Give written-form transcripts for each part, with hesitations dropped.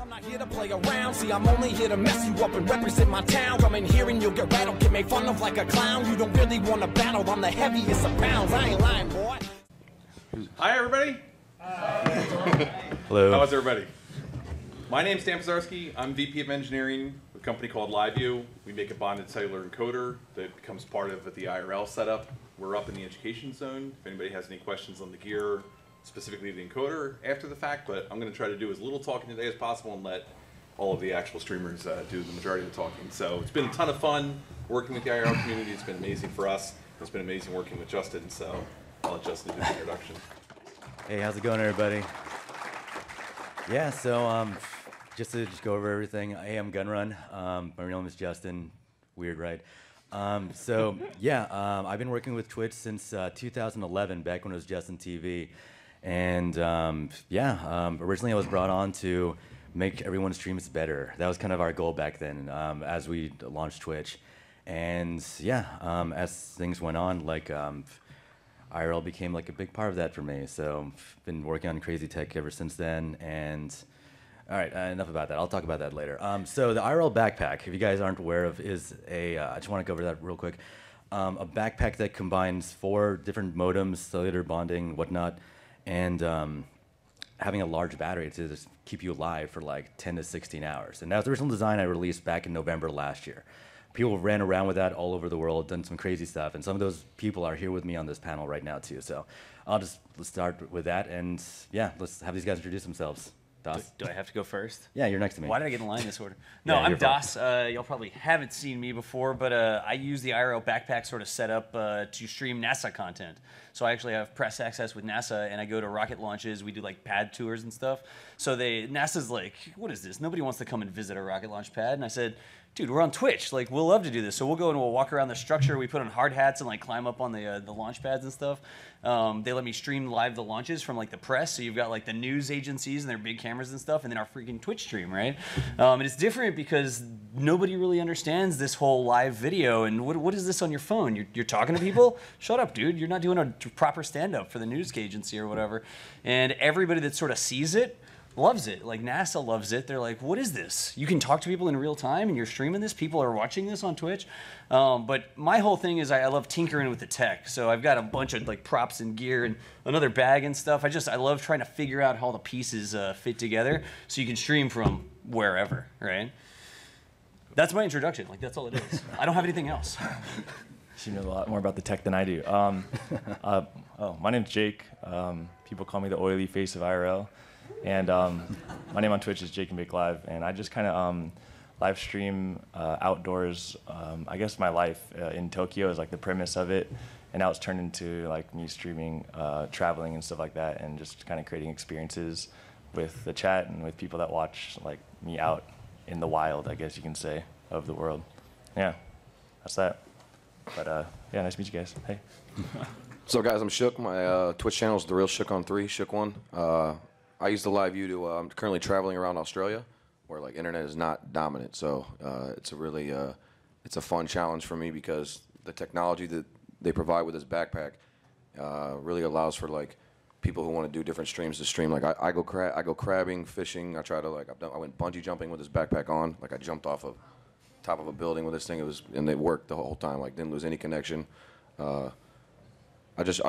I'm not here to play around, see I'm only here to mess you up and represent my town. Come in here and you'll get rattled, get made fun of like a clown. You don't really want to battle, I'm the heaviest of pounds. I ain't lying, boy. Hi everybody. Hello. How is everybody? My name's Dan Pizarski. I'm VP of Engineering with a company called LiveU. We make a bonded cellular encoder that becomes part of the IRL setup. We're up in the education zone. If anybody has any questions on the gear, specifically the encoder after the fact, but I'm going to try to do as little talking today as possible and let all of the actual streamers do the majority of the talking. So it's been a ton of fun working with the IRL community. It's been amazing for us. It's been amazing working with Justin, so I'll let Justin do the introduction. Hey, how's it going, everybody? Yeah, so just to go over everything, I am Gunrun. My real name is Justin. Weird, right? I've been working with Twitch since 2011, back when it was Justin TV. And originally I was brought on to make everyone's streams better. That was kind of our goal back then as we launched Twitch. And as things went on, IRL became like a big part of that for me. So I've been working on crazy tech ever since then. And all right, enough about that. I'll talk about that later. So the IRL backpack, if you guys aren't aware of, is I just want to go over that real quick. A backpack that combines 4 different modems, cellular bonding, whatnot, and having a large battery to just keep you alive for like 10 to 16 hours. And that was the original design I released back in November last year. People ran around with that all over the world, done some crazy stuff, and some of those people are here with me on this panel right now too. So let's start with that, and let's have these guys introduce themselves. Das? Do I have to go first? Yeah, you're next to me. Why did I get in line this order? No, I'm Das. Y'all probably haven't seen me before, but I use the IRL backpack sort of setup to stream NASA content. So I actually have press access with NASA, and I go to rocket launches. We do like pad tours and stuff. So NASA's like, what is this? Nobody wants to come and visit a rocket launch pad. And I said, dude, we're on Twitch. Like, we'll love to do this. So we'll go and we'll walk around the structure. We put on hard hats and like climb up on the launch pads and stuff. They let me stream live the launches from like the press. So you've got like the news agencies and their big cameras and stuff, and then our freaking Twitch stream, right? And it's different because nobody really understands this whole live video. And what is this on your phone? You're talking to people? Shut up, dude. You're not doing a proper stand-up for the news agency or whatever. And everybody that sort of sees it loves it. Like NASA loves it. They're like, what is this? You can talk to people in real time and you're streaming this? People are watching this on Twitch? But my whole thing is I love tinkering with the tech. So I've got a bunch of like props and gear and another bag and stuff. I love trying to figure out how the pieces fit together so you can stream from wherever, right? That's my introduction. Like, that's all it is. I don't have anything else. She knows a lot more about the tech than I do. My name's Jake. People call me the oily face of IRL. And my name on Twitch is Jake and Bake Live, and I just kind of live stream outdoors. I guess my life in Tokyo is like the premise of it, and now it's turned into like me streaming, traveling and stuff like that, and just kind of creating experiences with the chat and with people that watch like me out in the wild, I guess you can say, of the world. Yeah, that's that. But nice to meet you guys. Hey. So guys, I'm Shook. My Twitch channel is TheRealShookOn3, Shook1. I use the LiveU to, I'm currently traveling around Australia where like internet is not dominant. So it's a really, it's a fun challenge for me because the technology that they provide with this backpack really allows for like people who want to do different streams to stream. Like I go crabbing, fishing. I try to like, I went bungee jumping with this backpack on. Like I jumped off of top of a building with this thing. And it worked the whole time. Like didn't lose any connection. I just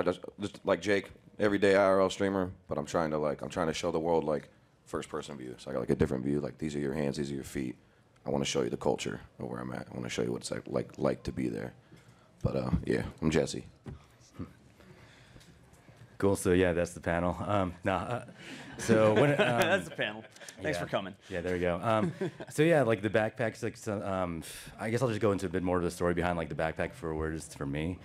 like Jake, everyday IRL streamer, but I'm trying to show the world like first person view. So I got like a different view. Like these are your hands, these are your feet. I want to show you the culture of where I'm at. I want to show you what it's like to be there. But I'm Jesse. Cool. So that's the panel. So when that's the panel. Thanks for coming. Yeah, there we go. Like the backpacks, like I guess I'll just go into a bit more of the story behind like the backpack for where it is for me.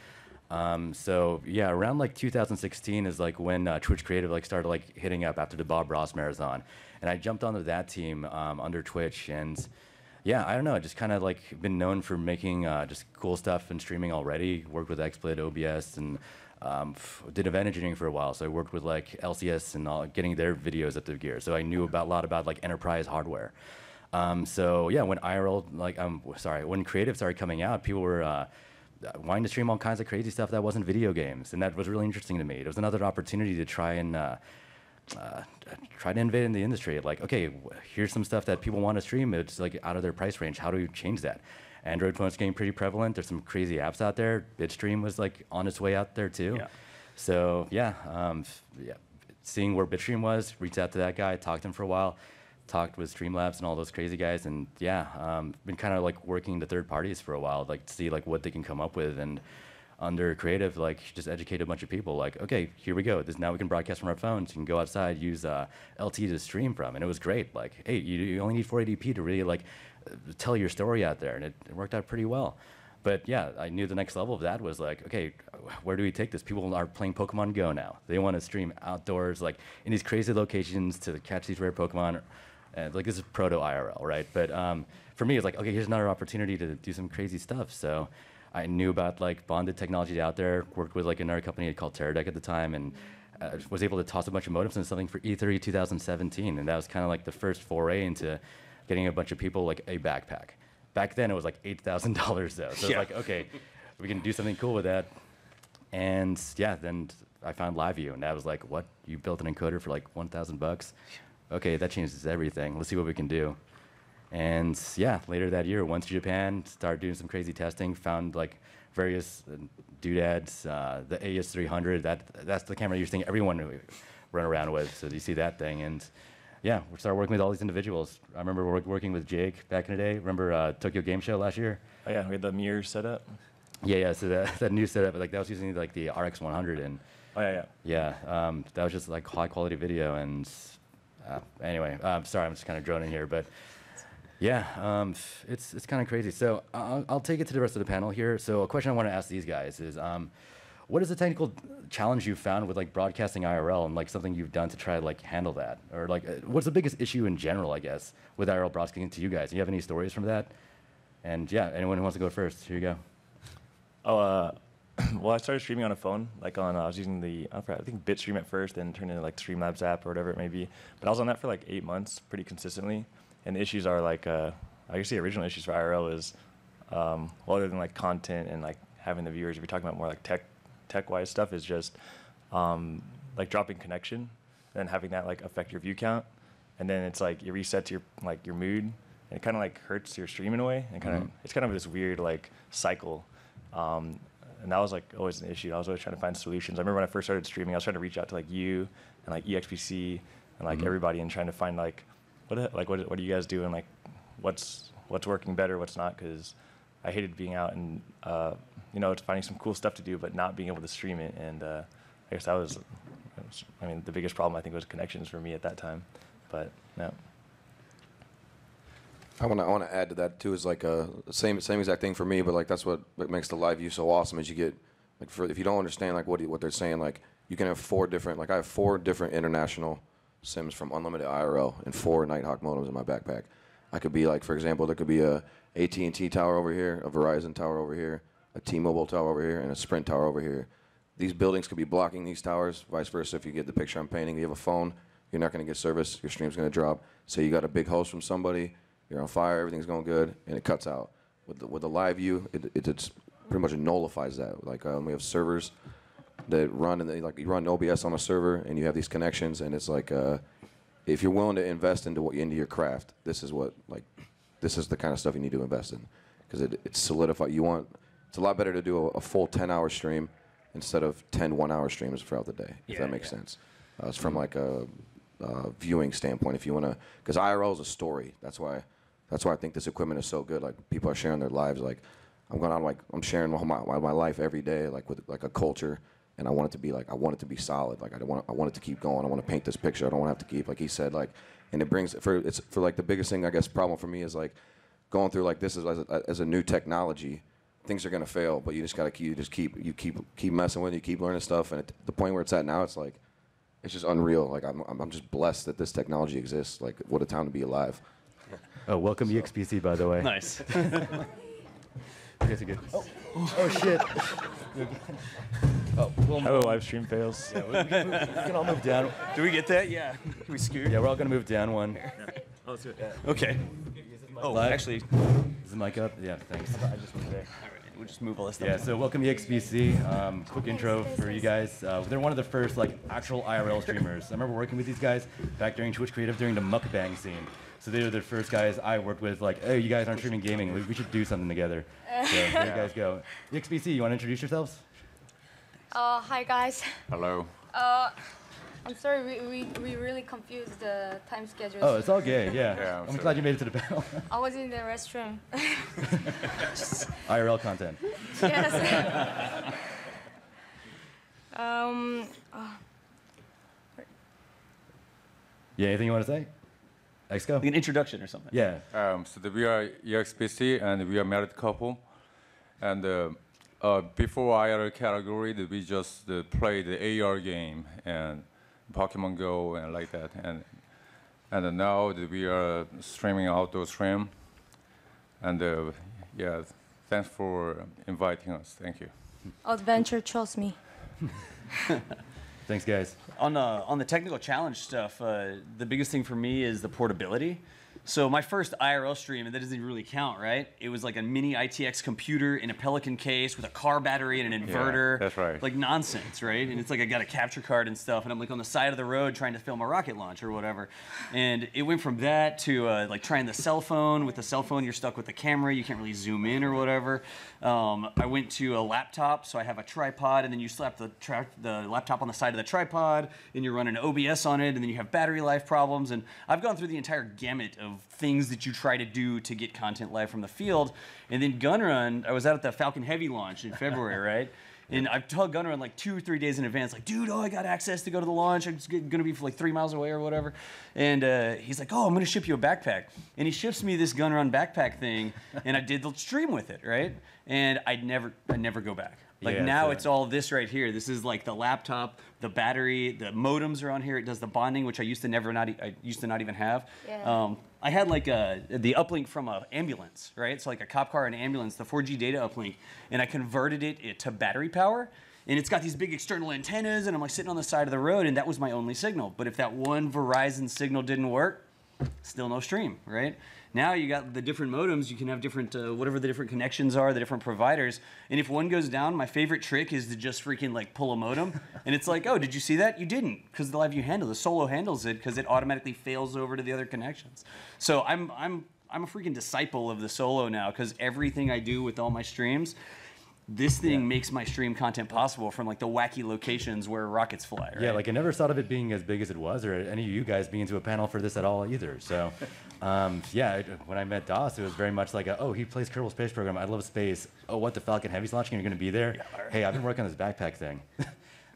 Around like 2016 is like when Twitch Creative like started like hitting up after the Bob Ross marathon, and I jumped onto that team under Twitch, and I don't know, I just kind of like been known for making just cool stuff and streaming already. Worked with XSplit, OBS, and did event engineering for a while. So I worked with like LCS and all, getting their videos up to gear. So I knew a lot about like enterprise hardware. When IRL when Creative started coming out, people were wanting to stream all kinds of crazy stuff that wasn't video games, and that was really interesting to me. It was another opportunity to try and try to innovate in the industry. Like, okay, here's some stuff that people want to stream. It's like out of their price range. How do we change that? Android phones getting pretty prevalent. There's some crazy apps out there. Bitstream was like on its way out there too. Yeah. So yeah, seeing where Bitstream was, reached out to that guy, talked to him for a while, talked with Streamlabs and all those crazy guys, and yeah, been kind of like working to third parties for a while, like to see like what they can come up with, and under creative, like just educate a bunch of people. Like, okay, here we go. Now we can broadcast from our phones. You can go outside, use LT to stream from, and it was great. Like, hey, you only need 480p to really like tell your story out there, and it worked out pretty well. But yeah, I knew the next level of that was like, okay, where do we take this? People are playing Pokemon Go now. They want to stream outdoors, like in these crazy locations to catch these rare Pokemon. Like this is proto IRL, right? But for me, it's like, okay, here's another opportunity to do some crazy stuff. So I knew about like bonded technology out there, worked with like another company called Teradek at the time, and was able to toss a bunch of modems into something for E3 2017. And that was kind of like the first foray into getting a bunch of people like a backpack. Back then it was like $8,000 though. So it's like, okay, we can do something cool with that. And yeah, then I found LiveU, and that was like, what? You built an encoder for like $1,000? Okay, that changes everything. Let's see what we can do. And yeah, later that year, went to Japan, started doing some crazy testing, found like various doodads, the AS300, that's the camera you're seeing everyone run around with. So you see that thing, and yeah, we started working with all these individuals. I remember working with Jake back in the day. Remember Tokyo Game Show last year? Oh yeah, we had the mirror set up. Yeah. So that new setup, like that was using like the RX100, and Oh yeah. yeah, that was just like high quality video. And anyway, sorry, I'm just kind of droning here, but yeah, it's kind of crazy. So I'll take it to the rest of the panel here. So a question I want to ask these guys is, what is the technical challenge you found with like broadcasting IRL, and like something you've done to try to like handle that? Or like, what's the biggest issue in general, I guess, with IRL broadcasting to you guys? Do you have any stories from that? And yeah, anyone who wants to go first, here you go. Oh, well, I started streaming on a phone. Like I was using I think Bitstream at first, then turned into like Streamlabs app or whatever it may be. But I was on that for like 8 months, pretty consistently. And the issues are like, I guess the original issues for IRL is, well, other than like content and like having the viewers, if you're talking about more like tech-wise stuff, is just like dropping connection and having that like affect your view count. And then it's like it resets your mood, and it kind of like hurts your stream in a way. And kind of it's kind of this weird like cycle. And that was like always an issue. I was always trying to find solutions. I remember when I first started streaming, I was trying to reach out to like you and like EXPC and like everybody, and trying to find like what are you guys doing? Like what's working better, what's not? Because I hated being out and finding some cool stuff to do, but not being able to stream it. And I guess that was, I mean, the biggest problem I think was connections for me at that time. But no. I want to add to that too. Is like same exact thing for me, but like that's what makes the LiveU so awesome. Is you get like if you don't understand like what they're saying, like you can have 4 different, like I have 4 different international SIMs from unlimited IRL and 4 Nighthawk modems in my backpack. I could be like, for example, there could be a AT&T tower over here, a Verizon tower over here, a T-Mobile tower over here, and a Sprint tower over here. These buildings could be blocking these towers. Vice versa, if you get the picture I'm painting, you have a phone, you're not going to get service. Your stream's going to drop. So you got a big host from somebody. You're on fire, everything's going good, and it cuts out. With the LiveU, it's pretty much nullifies that. Like we have servers that run, and you run OBS on a server, and you have these connections, and it's like if you're willing to invest into your craft, this is the kind of stuff you need to invest in, because it's solidified. It's a lot better to do a full 10-hour stream instead of 10 1-hour streams throughout the day, if that makes sense. It's from like a viewing standpoint, if you want to, because IRL is a story. That's why I think this equipment is so good. Like people are sharing their lives. Like I'm sharing my life every day, like with like a culture, and I want it to be solid. Like I want it to keep going. I want to paint this picture. I don't want to have to keep, like he said, like, and it brings for like the biggest thing, I guess, problem for me is like going through like this as a new technology. Things are gonna fail, but you just gotta keep messing with it. You keep learning stuff, and the point where it's at now, it's like it's just unreal. Like I'm just blessed that this technology exists. Like what a time to be alive. Oh, welcome EXPC, by the way. Nice. You guys are good. Oh shit. Hello, live stream fails. Yeah, we can all move down. Do we get that? Yeah. We scoot? Yeah, we're all gonna move down one. Oh, let's do it. Okay. Oh, Live? actually. Is the mic up? Yeah, thanks. I just went there. All right. we'll just move all this stuff. Yeah, so welcome EXBC. Quick intro for you guys. They're one of the first like actual IRL streamers. I remember working with these guys back during Twitch Creative during the mukbang scene. So they were the first guys I worked with, like, hey, you guys aren't streaming gaming. We should do something together. So there you guys go. EXBC, you want to introduce yourselves? Hi guys. Hello. I'm sorry, we really confused the time schedule. Oh, it's all good, yeah. Yeah, I'm glad you made it to the panel. I was in the restroom. IRL content. Yes. Yeah, anything you want to say? X-Go? Like an introduction or something. Yeah. We are EXPC and we are married couple. And before IRL category, we just play the AR game and Pokemon Go and like that. And now we are streaming outdoor stream. And yeah, thanks for inviting us. Thank you. Adventure chose me. Thanks, guys. On the technical challenge stuff, the biggest thing for me is the portability. So my first IRL stream, and that doesn't really count, right? It was like a mini ITX computer in a Pelican case with a car battery and an inverter. Yeah, that's right. Like nonsense, right? And it's like I got a capture card and stuff, and I'm like on the side of the road trying to film a rocket launch or whatever. And it went from that to like trying the cell phone. With the cell phone, you're stuck with the camera. You can't really zoom in or whatever. I went to a laptop, so I have a tripod, and then you slap the laptop on the side of the tripod, and you're running OBS on it, and then you have battery life problems. And I've gone through the entire gamut of things that you try to do to get content live from the field. And then Gunrun, I was out at the Falcon Heavy launch in February, right? And I've told Gunrun like 2 or 3 days in advance, like, dude, I got access to go to the launch. I'm going to be for like 3 miles away or whatever. And he's like, oh, I'm going to ship you a backpack. And he ships me this Gunrun backpack thing, and I did the stream with it, right? And I'd never go back. Like Yeah, now so- it's all this right here. This is like the laptop, the battery, the modems are on here. It does the bonding, which I used to not even have. Yeah. I had like the uplink from an ambulance, right? So like a cop car and ambulance, the 4G data uplink, and I converted it to battery power. And it's got these big external antennas, and I'm like sitting on the side of the road, and that was my only signal. But if that one Verizon signal didn't work, still no stream, right? Now you got the different modems, you can have different, whatever the different connections are, the different providers. And if one goes down, my favorite trick is to just freaking like pull a modem. And it's like, oh, did you see that? You didn't, because the LiveU the Solo handles it, because it automatically fails over to the other connections. So I'm a freaking disciple of the Solo now, because everything I do with all my streams, this thing makes my stream content possible from like the wacky locations where rockets fly, right? Yeah, like I never thought of it being as big as it was, or any of you guys being into a panel for this at all either. So, yeah, when I met Das, it was very much like, oh, he plays Kerbal Space Program. I love space. Oh, what, the Falcon Heavy's launching? You're going to be there? Yeah, right. Hey, I've been working on this backpack thing.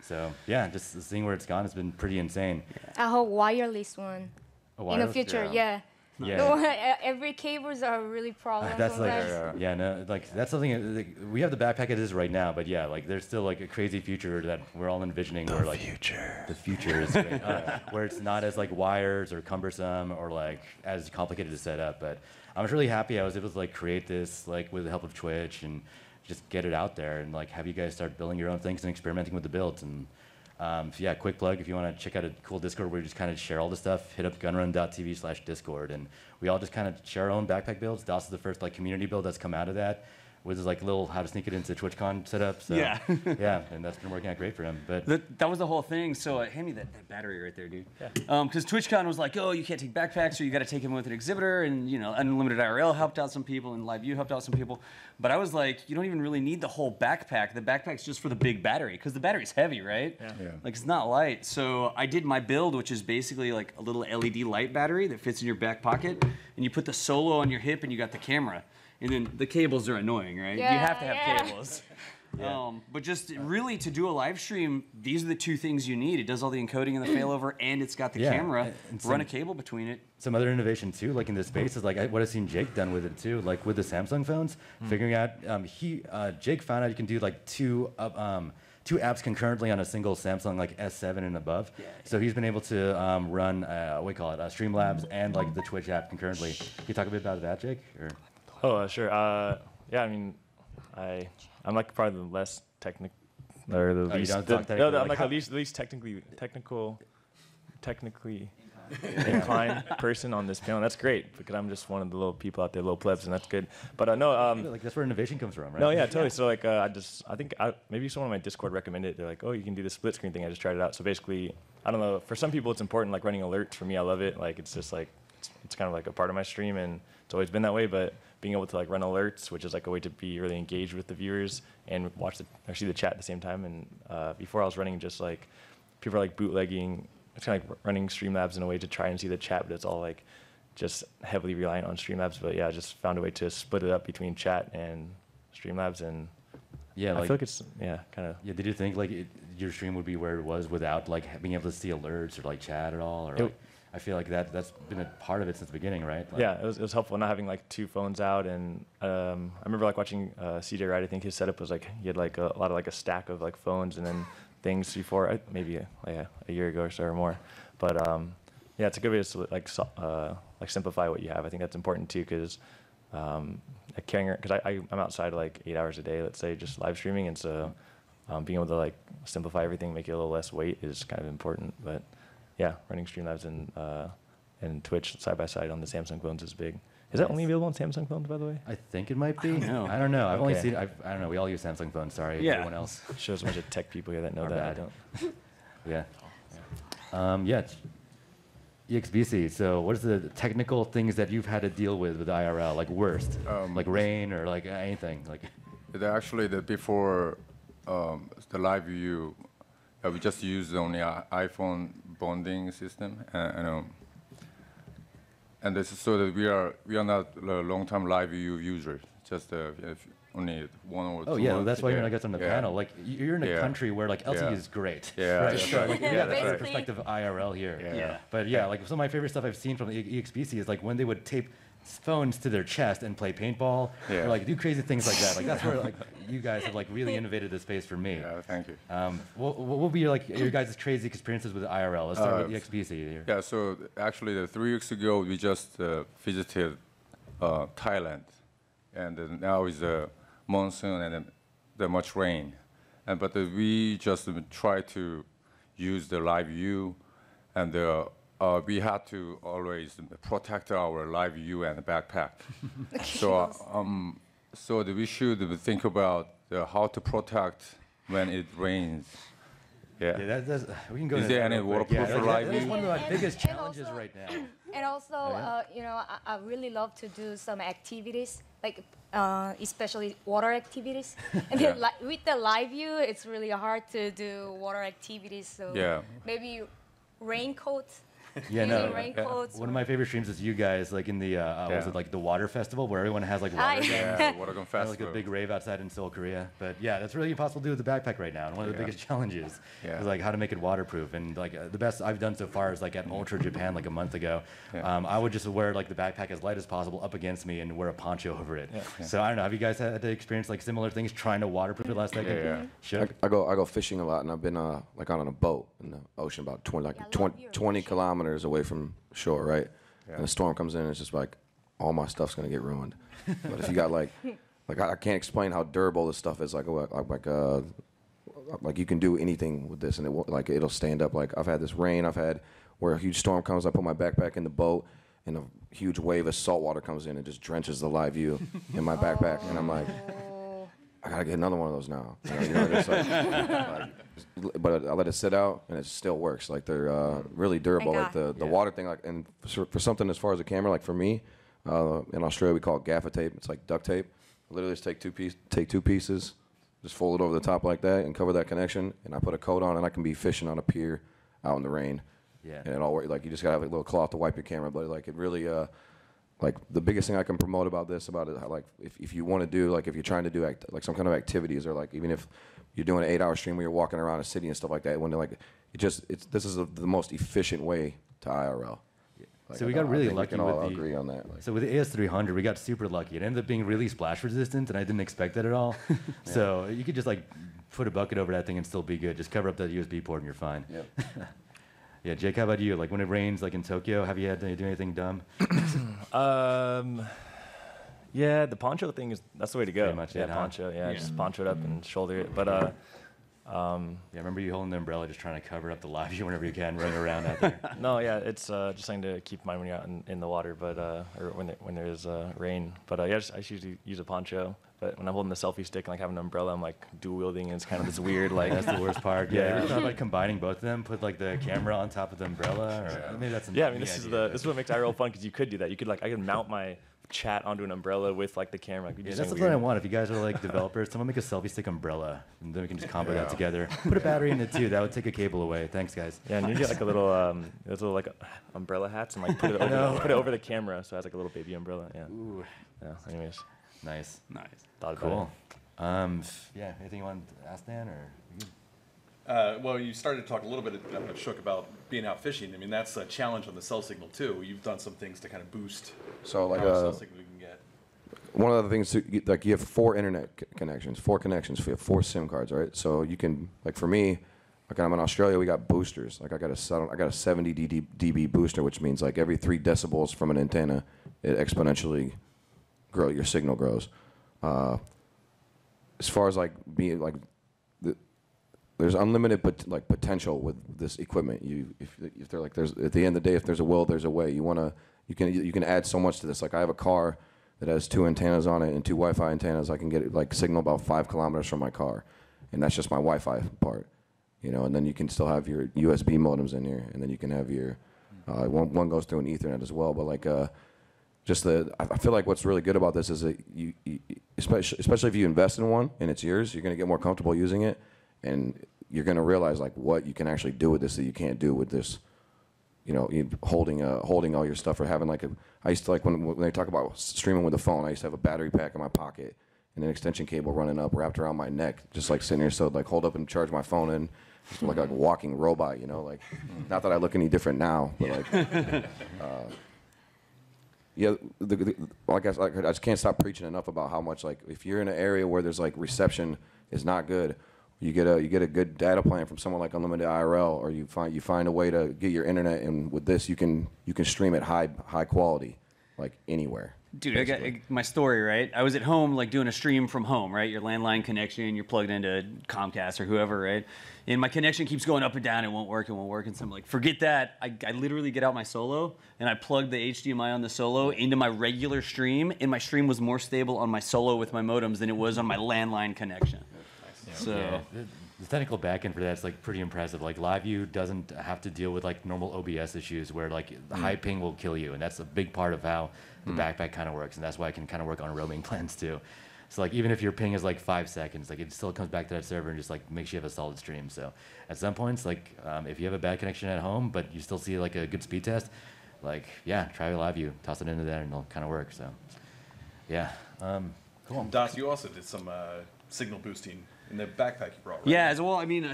So, yeah, just seeing where it's gone has been pretty insane. I hope wireless one. A In the wireless- future, yeah. Yeah. Every cables are really problem That's like, sometimes. yeah, no, like that's something. Like, we have the backpack it is right now, but yeah, like there's still like a crazy future that we're all envisioning. Where like the future is great, where it's not as like wires or cumbersome or like as complicated to set up. But I was really happy I was able to like create this like with the help of Twitch and just get it out there and like have you guys start building your own things and experimenting with the builds. And so yeah, quick plug, if you want to check out a cool Discord where we just kind of share all the stuff, hit up gunrun.tv/discord, and we all just kind of share our own backpack builds. DOS is the first like community build that's come out of that, with his like little how to sneak it into TwitchCon setup. So Yeah. yeah, and that's been working out great for him. But That was the whole thing. So hand me that battery right there, dude. Yeah. Because TwitchCon was like, oh, you can't take backpacks, or you got to take them with an exhibitor, and you know, Unlimited IRL helped out some people, and LiveU helped out some people. But I was like, you don't even really need the whole backpack. The backpack's just for the big battery, because the battery's heavy, right? Yeah. Like it's not light. So I did my build, which is basically like a little LED light battery that fits in your back pocket, and you put the Solo on your hip, and you got the camera. And then the cables are annoying, right? Yeah, you have to have yeah. cables. But just really to do a live stream, these are the two things you need. It does all the encoding and the failover, and it's got the Yeah, camera. and Run a cable between it. some other innovation too, like in this space, is like what I've seen Jake done with it too, like with the Samsung phones, figuring out Jake found out you can do like two apps concurrently on a single Samsung like S7 and above. So he's been able to run Streamlabs and like the Twitch app concurrently. Can you talk a bit about that, Jake? Or? Oh, sure. Yeah, I mean, I'm like probably the less technical, or the you least. don't talk technical, I'm like like the least technically. inclined person on this panel. That's great because I'm just one of the little people out there, little plebs, and that's good. But no, like that's where innovation comes from, right? No, yeah, totally. So like, I think maybe someone on my Discord recommended it. They're like, oh, you can do the split screen thing. I just tried it out. So basically, I don't know. For some people, it's important, like running alerts. For me, I love it. Like it's just like it's kind of like a part of my stream, and it's always been that way. But being able to like run alerts, which is like a way to be really engaged with the viewers and watch or see the chat at the same time. And before I was running just like people are like bootlegging. It's kind of like running Streamlabs in a way to try and see the chat, but it's all like just heavily reliant on Streamlabs. But yeah, I just found a way to split it up between chat and Streamlabs, and yeah, I feel like it's kind of. Yeah, did you think like your stream would be where it was without like being able to see alerts or like chat at all? Or like, I feel like that's been a part of it since the beginning, right? Like, yeah, it was helpful not having like two phones out, and I remember like watching CJ Wright. I think his setup was like he had like a lot of like a stack of like phones and then things before maybe a year ago or so or more. But yeah, it's a good way to like simplify what you have. I think that's important too because carrying because I'm outside like 8 hours a day, let's say, just live streaming, and so being able to like simplify everything, make it a little less weight is kind of important. But yeah, running Streamlabs and Twitch side by side on the Samsung phones is big. Is that only available on Samsung phones, by the way? I think it might be. I don't know. I've only seen. I don't know. We all use Samsung phones. Sorry, everyone else. Shows a bunch of tech people here that know that. I don't. Yeah. Yeah. EXBC. So, what is the technical things that you've had to deal with IRL, like worst, like rain or like anything, like? Actually, before the LiveU, we just used only iPhone bonding system, and this is so that we are not long-term LiveU users, just only 1 or 2 Oh yeah, months. that's why you're not on the panel. Like you're in a country where like LTE is great. Yeah. Right. So like, Yeah, that's the basically. perspective of IRL here. Yeah. But yeah, like some of my favorite stuff I've seen from the EXBC is like when they would tape phones to their chest and play paintball or like do crazy things like that. Like that's where like you guys have like really innovated the space for me. Yeah, thank you. What will be your guys' crazy experiences with IRL? Let's start with EXBC here. Yeah, so actually 3 weeks ago we just visited Thailand, and now is the monsoon and the much rain, but we just try to use the LiveU, and we had to always protect our LiveU and the backpack. So we should think about how to protect when it rains. Yeah, we can go. Is there any waterproof for LiveU? That's one of my biggest challenges right now. And also, you know, I really love to do some activities, like especially water activities. And then with the LiveU, it's really hard to do water activities. So maybe raincoats. Yeah, no. Raincoats. One of my favorite streams is you guys, like in the was it like the water festival where everyone has like water guns. Yeah, water gun Kind of festival. like a big rave outside in Seoul, Korea. But yeah, that's really impossible to do with the backpack right now. And one of the biggest challenges is like how to make it waterproof. And like the best I've done so far is like at Ultra Japan like a month ago. I would just wear like the backpack as light as possible up against me and wear a poncho over it. So I don't know. Have you guys had to experience like similar things trying to waterproof it last second? Yeah. Sure. I go fishing a lot, and I've been like on a boat in the ocean about 20 kilometers away from shore, right? And a storm comes in, and it's just like all my stuff's gonna get ruined. But if you got like I can't explain how durable this stuff is. Like you can do anything with this, and it'll stand up. Like I've had this rain, I've had where a huge storm comes, I put my backpack in the boat, and a huge wave of salt water comes in and just drenches the LiveU in my backpack, and I'm like, I gotta get another one of those now. You know, it's but I let it sit out, and it still works. Like they're really durable. Like the water thing. Like, and for something as far as a camera, like for me, in Australia we call it gaffer tape. It's like duct tape. I literally just take two pieces, just fold it over the top like that, and cover that connection. And I put a coat on, and I can be fishing on a pier out in the rain. Yeah. And it all works. Like you just gotta have a little cloth to wipe your camera, but like it really. Like the biggest thing I can promote about it, how, like if you want to do, like if you're trying to do like some kind of activities, or like even if you're doing an 8-hour stream where you're walking around a city and stuff like that, when this is the most efficient way to IRL. Like, so we got really lucky we can all with agree on that. Like. So with the AS300, we got super lucky. It ended up being really splash resistant, and I didn't expect that at all. So you could just like put a bucket over that thing and still be good. Just cover up that USB port and you're fine. Yep. Yeah, Jake, how about you? Like when it rains, like in Tokyo, have you had to do anything dumb? Yeah, the poncho thing that's the way to go. Pretty much poncho. Yeah, just poncho it up and shoulder it. But Yeah, remember you holding the umbrella, just trying to cover up the LiveU whenever you can, running around out there. No, yeah, it's just something to keep my money out in the water, but or when there's rain. But yeah, I just usually use a poncho. But when I'm holding the selfie stick and like having an umbrella, I'm like dual wielding, and it's kind of this weird like. That's the worst part. Yeah. Ever thought about combining both of them? Put like the camera on top of the umbrella, or maybe that's. Yeah, I mean this is what makes IRL fun because you could do that. You could like I could mount my chat onto an umbrella with like the camera. Yeah, that's something I want. If you guys are like developers, someone make a selfie stick umbrella, and then we can just combo that together. Put a battery in it too. That would take a cable away. Thanks, guys. Yeah, and you get like a little, those little like umbrella hats, and like put it over the camera, so it has like a little baby umbrella. Yeah. Ooh. Yeah. Anyways. Nice. Thought cool. Yeah. Anything you want to ask Dan or? Well, you started to talk a little bit, Shook, about being out fishing. I mean, that's a challenge on the cell signal too. You've done some things to kind of boost So like cell signal you can get. one of the things, like you have 4 internet connections, 4 connections, you have 4 SIM cards, right? So you can, like for me, like I'm in Australia, we got boosters. Like I got a 70 dB booster, which means like every 3 decibels from an antenna, it exponentially your signal grows. As far as like being like, there's unlimited potential with this equipment. If they're like there's at the end of the day, if there's a will, there's a way. You can add so much to this. Like I have a car that has 2 antennas on it and 2 Wi-Fi antennas. I can get like signal about 5 kilometers from my car, and that's just my Wi-Fi part. You know, and then you can still have your USB modems in here, and then you can have your one goes through an Ethernet as well. But like I feel like what's really good about this is that you especially if you invest in one and it's yours, you're gonna get more comfortable using it, and you're gonna realize like what you can actually do with this that you can't do with this. You know, holding all your stuff or having like I used to like when they talk about streaming with a phone, I used to have a battery pack in my pocket and an extension cable running up wrapped around my neck, just like sitting here, so like hold up and charge my phone in, just like a walking robot, you know, like not that I look any different now, but like yeah, I guess I just can't stop preaching enough about how much like if you're in an area where there's like reception is not good, you get a good data plan from someone like Unlimited IRL, or you find a way to get your internet, and with this you can stream at high quality, like anywhere. Dude, basically. I got my story, right? I was at home, like doing a stream from home, right? Your landline connection, you're plugged into Comcast or whoever, right? And my connection keeps going up and down, it won't work. And so I'm like, forget that. I literally get out my Solo, and I plug the HDMI on the Solo into my regular stream, and my stream was more stable on my Solo with my modems than it was on my landline connection. So yeah, the technical backend for that's like pretty impressive. Like LiveU doesn't have to deal with like normal OBS issues where like the high ping will kill you, and that's a big part of how the backpack kind of works, and that's why I can kind of work on roaming plans too. So like even if your ping is like 5 seconds, like it still comes back to that server and just like makes you have a solid stream. So at some points, like if you have a bad connection at home but you still see like a good speed test, like yeah, try LiveU, toss it into there, and it'll kind of work. So yeah, cool. Das, you also did some signal boosting in the backpack you brought, right? yeah, as well. I mean,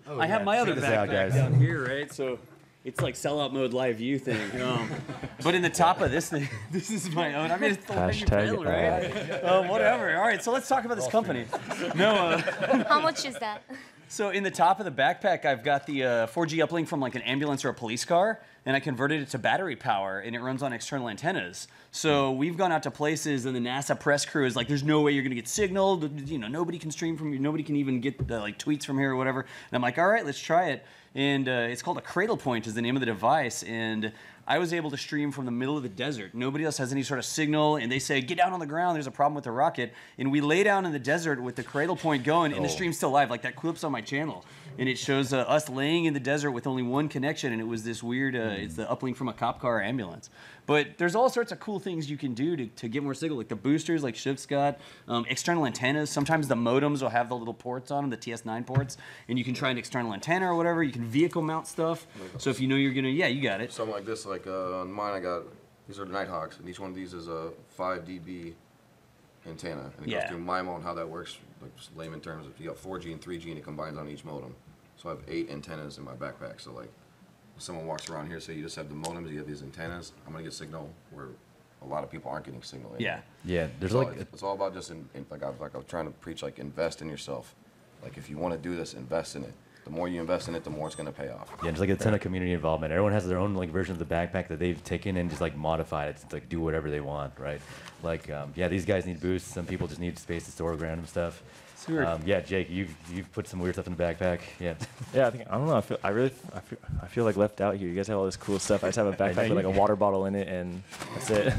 I have my other backpack down here, right? So it's like sellout mode LiveU thing. But in the top of this thing, this is my own. I mean, it's the LiveU, right? Whatever. All right, so let's talk about this company. No. How much is that? So in the top of the backpack, I've got the 4G uplink from like an ambulance or a police car, and I converted it to battery power, and it runs on external antennas. So we've gone out to places, and the NASA press crew is like, "There's no way you're gonna get signaled. You know, nobody can stream from here. Nobody can even get like tweets from here or whatever." And I'm like, "All right, let's try it." And it's called a Cradle Point is the name of the device, and I was able to stream from the middle of the desert. Nobody else has any sort of signal, and they say, get down on the ground, there's a problem with the rocket. And we lay down in the desert with the Cradle Point going, and the stream's still live. Like that clip's on my channel. And it shows us laying in the desert with only one connection, and it was this weird, it's the uplink from a cop car or ambulance. But there's all sorts of cool things you can do to get more signal, like the boosters, like Shook's got, external antennas. Sometimes the modems will have the little ports on them, the TS9 ports, and you can try an external antenna or whatever. You can vehicle mount stuff. So if you know you're gonna, yeah, you got it. Something like this, like on mine I got, these are Nighthawks, and each one of these is a 5 dB antenna. And it goes through MIMO and how that works, like just layman terms, if you got 4G and 3G and it combines on each modem. So I have 8 antennas in my backpack. So like, if someone walks around here, say you just have the modems, you have these antennas, I'm gonna get signal where a lot of people aren't getting signal in. Yeah. Yeah, there's so like it's all about just like I was trying to preach, like invest in yourself. Like if you want to do this, invest in it. The more you invest in it, the more it's gonna pay off. Yeah, there's like a ton of community involvement. Everyone has their own like version of the backpack that they've taken and just like modified it to like do whatever they want, right? Like yeah, these guys need boosts. Some people just need space to store random stuff. Yeah, Jake, you've put some weird stuff in the backpack. Yeah. Yeah, I don't know. I feel like left out here. You guys have all this cool stuff. I just have a backpack with like a water bottle in it, and that's it.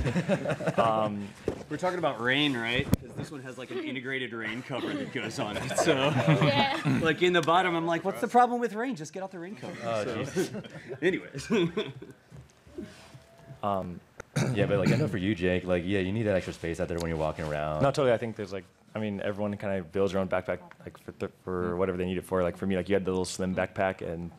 We're talking about rain, right? Because this one has like an integrated rain cover that goes on it. So, like in the bottom, I'm like, what's the problem with rain? Just get out the rain cover. Oh, Jesus. Anyways. Yeah, but like I know for you, Jake, like you need that extra space out there when you're walking around. No, totally. I think there's like, I mean, everyone kind of builds their own backpack like for whatever they need it for. Like for me, like you had the little slim backpack and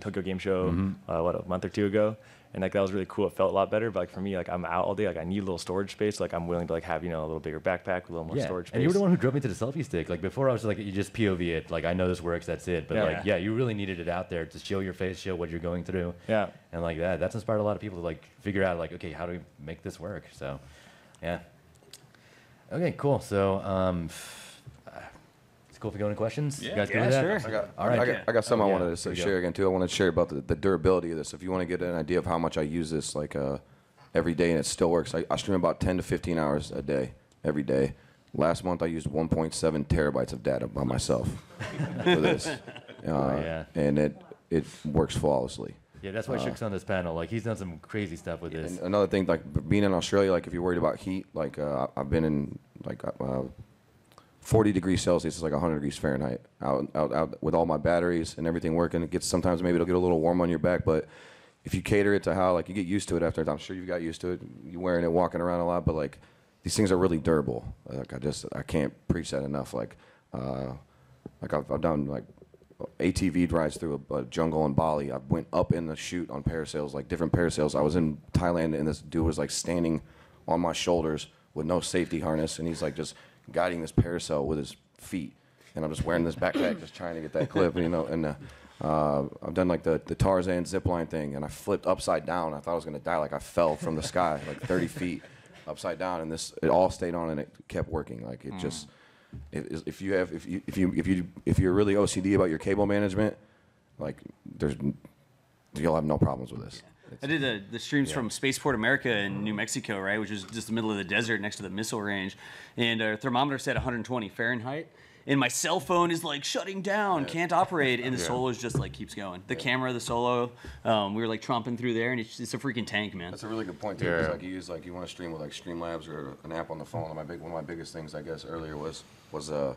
Tokyo Game Show, a month or two ago, and like that was really cool. It felt a lot better. But like for me, like I'm out all day, like I need a little storage space. Like I'm willing to like have a little bigger backpack with a little more storage space. And you were the one who drove me to the selfie stick. Like before, I was like, you just POV it. Like I know this works, that's it. But you really needed it out there to show your face, show what you're going through. Yeah. And like that's inspired a lot of people to like figure out like, okay, how do we make this work? So, yeah. Okay, cool. So, it's cool if we go into questions. You guys good with that? Sure. I got something I wanted to share again too. I want to share about the durability of this. If you want to get an idea of how much I use this, like every day, and it still works. I stream about 10 to 15 hours a day, every day. Last month I used 1.7 terabytes of data by myself for this, and it works flawlessly. Yeah, that's why Shook's on this panel. Like he's done some crazy stuff with this. And another thing, like being in Australia, like if you're worried about heat, like I've been in like 40 degrees Celsius is like 100 degrees Fahrenheit out with all my batteries and everything working. It gets sometimes maybe it'll get a little warm on your back, but if you cater it to how like you get used to it after, I'm sure you got used to it. You're wearing it, walking around a lot, but like these things are really durable. Like I can't preach that enough. Like I've done like ATV rides through a jungle in Bali. I went up in the chute on parasails, like different parasails. I was in Thailand and this dude was like standing on my shoulders with no safety harness, and he's like just guiding this parasail with his feet. And I'm just wearing this backpack, just trying to get that clip, you know. And I've done like the Tarzan zipline thing, and I flipped upside down. I thought I was gonna die. Like I fell from the sky, like 30 feet upside down, and it all stayed on, and it kept working. Like it just. If you're really OCD about your cable management, like you'll have no problems with this. I did the streams from Spaceport America in New Mexico, right, which is just the middle of the desert next to the missile range, and our thermometer said 120 Fahrenheit, and my cell phone is like shutting down, can't operate, and the Solo's just like keeps going. The camera, the Solo, we were like tromping through there, and it's a freaking tank, man. That's a really good point too. Because like you want to stream with like Streamlabs or an app on the phone. One of my biggest things I guess earlier was the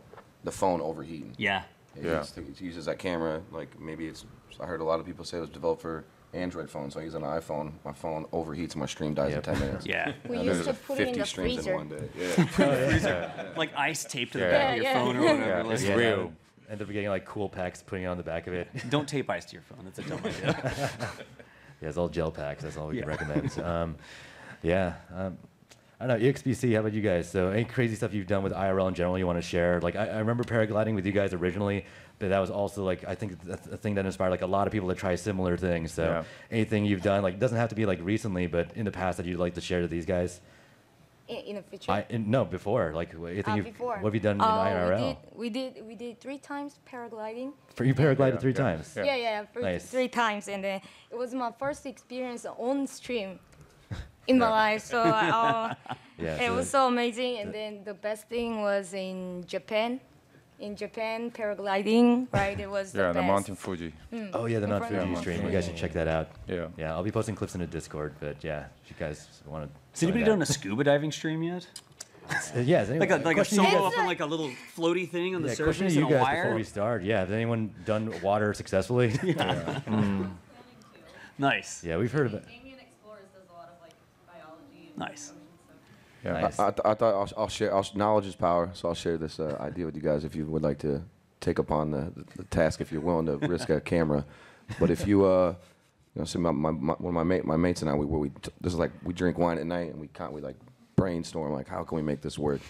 phone overheating. It uses that camera. Like maybe I heard a lot of people say it was developed for Android phone, so I use an iPhone. My phone overheats and my stream dies in 10 minutes. We used to put it in the freezer. In one day. Like ice taped to the back of your phone or whatever. It's real. End up getting like cool packs, putting it on the back of it. Don't tape ice to your phone. That's a dumb idea. It's all gel packs. That's all we can recommend. I don't know, EXPC, how about you guys? So any crazy stuff you've done with IRL in general you want to share? Like I remember paragliding with you guys originally, but that was also like, I think that's a thing that inspired like a lot of people to try similar things. So anything you've done, like it doesn't have to be like recently, but in the past that you'd like to share to these guys? In the future? No, before. Like before. What have you done in IRL? We did 3 times paragliding. You paraglided 3 times? Nice. 3 times, and it was my first experience on stream in my life, so it was so amazing. And then the best thing was in Japan. In Japan, paragliding, right? It was the best. the Mountain Fuji. Oh yeah, the Mount Fuji stream. You guys should check that out. Yeah. I'll be posting clips in the Discord, but if you guys want to. Has anybody done a scuba diving stream yet? Yes. Like a solo up on like a little floaty thing on the surface question to you and a guys wire? before we start. Has anyone done water successfully? Nice. Yeah, we've heard of it. Nice. Nice. I thought I'll share. Knowledge is power, so I'll share this idea with you guys if you would like to take upon the task, if you're willing to risk a camera. But if you, see one of my mates and I, this is like we drink wine at night and we like brainstorm like how can we make this work.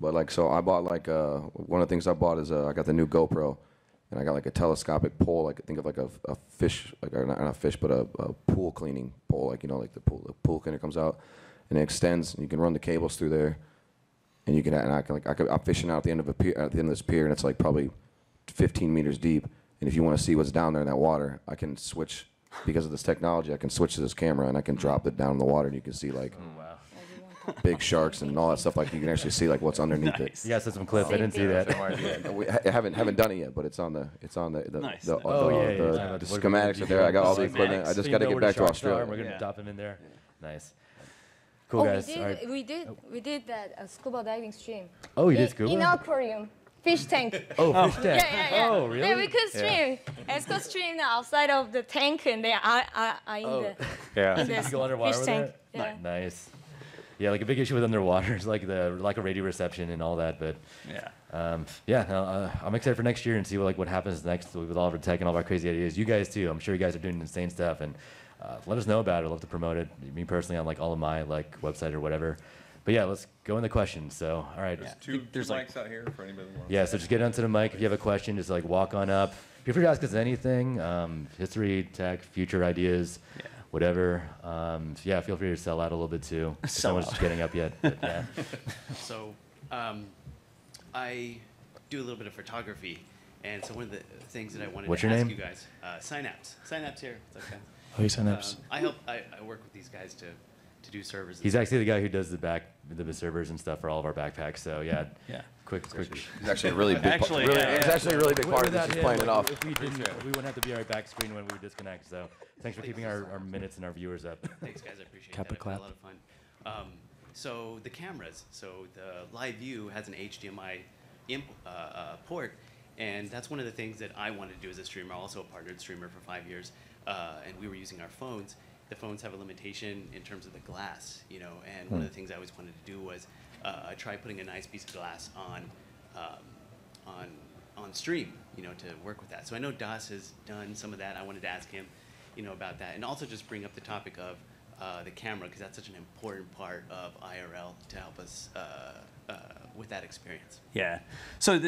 But like so I bought like one of the things I bought is I got the new GoPro, and I got like a telescopic pole. Like think of like a fish, like or not a fish, but a pool cleaning pole. Like like the pool cleaner comes out. And it extends, and you can run the cables through there, and you can. And I'm fishing out at the end of this pier, and it's like probably 15 meters deep. And if you want to see what's down there in that water, I can switch because of this technology. I can switch to this camera, and I can drop it down in the water, and you can see like. big sharks and all that stuff. Like you can actually see like what's underneath it. Yeah, so some clips. I didn't see that. We haven't done it yet, but it's on the Nice. the What schematics are there. I got all the equipment. I just got to get back to Australia. We're gonna drop them in there. Nice. Cool, guys. All right. We did that scuba diving stream. Oh, you did scuba? In aquarium. Fish tank. Oh, fish tank. Yeah. Oh, really? Yeah, we could stream. And it's could stream outside of the tank, and they are in the Yeah. in the You go underwater fish with tank. that? Yeah. Nice. Yeah, like a big issue with underwater is like the lack of radio reception and all that. But I'm excited for next year and see what happens next with all of our tech and all of our crazy ideas. You guys too. I'm sure you guys are doing insane stuff, and let us know about it. I'd love to promote it. Me personally on like all of my website or whatever. But yeah, let's go in the questions. So, all right. There's mics out here for anybody that wants. Yeah, so just get onto the mic. If you have a question, just like walk on up. Feel free to ask us anything, history, tech, future ideas, whatever. Feel free to sell out a little bit too. Someone's just getting up yet. But, yeah. So, I do a little bit of photography, and so one of the things that I wanted What's to your ask name? you guys, Synapse here. It's okay. Oh, Synapse. I work with these guys to do servers. He's actually the guy who does the servers and stuff for all of our backpacks. So yeah. Quick. He's actually a really big He's actually a really big part of this. Just playing it off. If we wouldn't have to be our back screen when we would disconnect. So thanks for keeping our minutes and our viewers up. Thanks, guys. I appreciate Kappa that. clap. A lot of fun. So the cameras. So the LiveU has an HDMI port, and that's one of the things that I wanted to do as a streamer. I'm also a partnered streamer for 5 years, and we were using our phones. The phones have a limitation in terms of the glass, and one of the things I always wanted to do was try putting a nice piece of glass on stream, to work with that. So I know Das has done some of that. I wanted to ask him, about that, and also just bring up the topic of the camera, because that's such an important part of IRL to help us with that experience. Yeah. So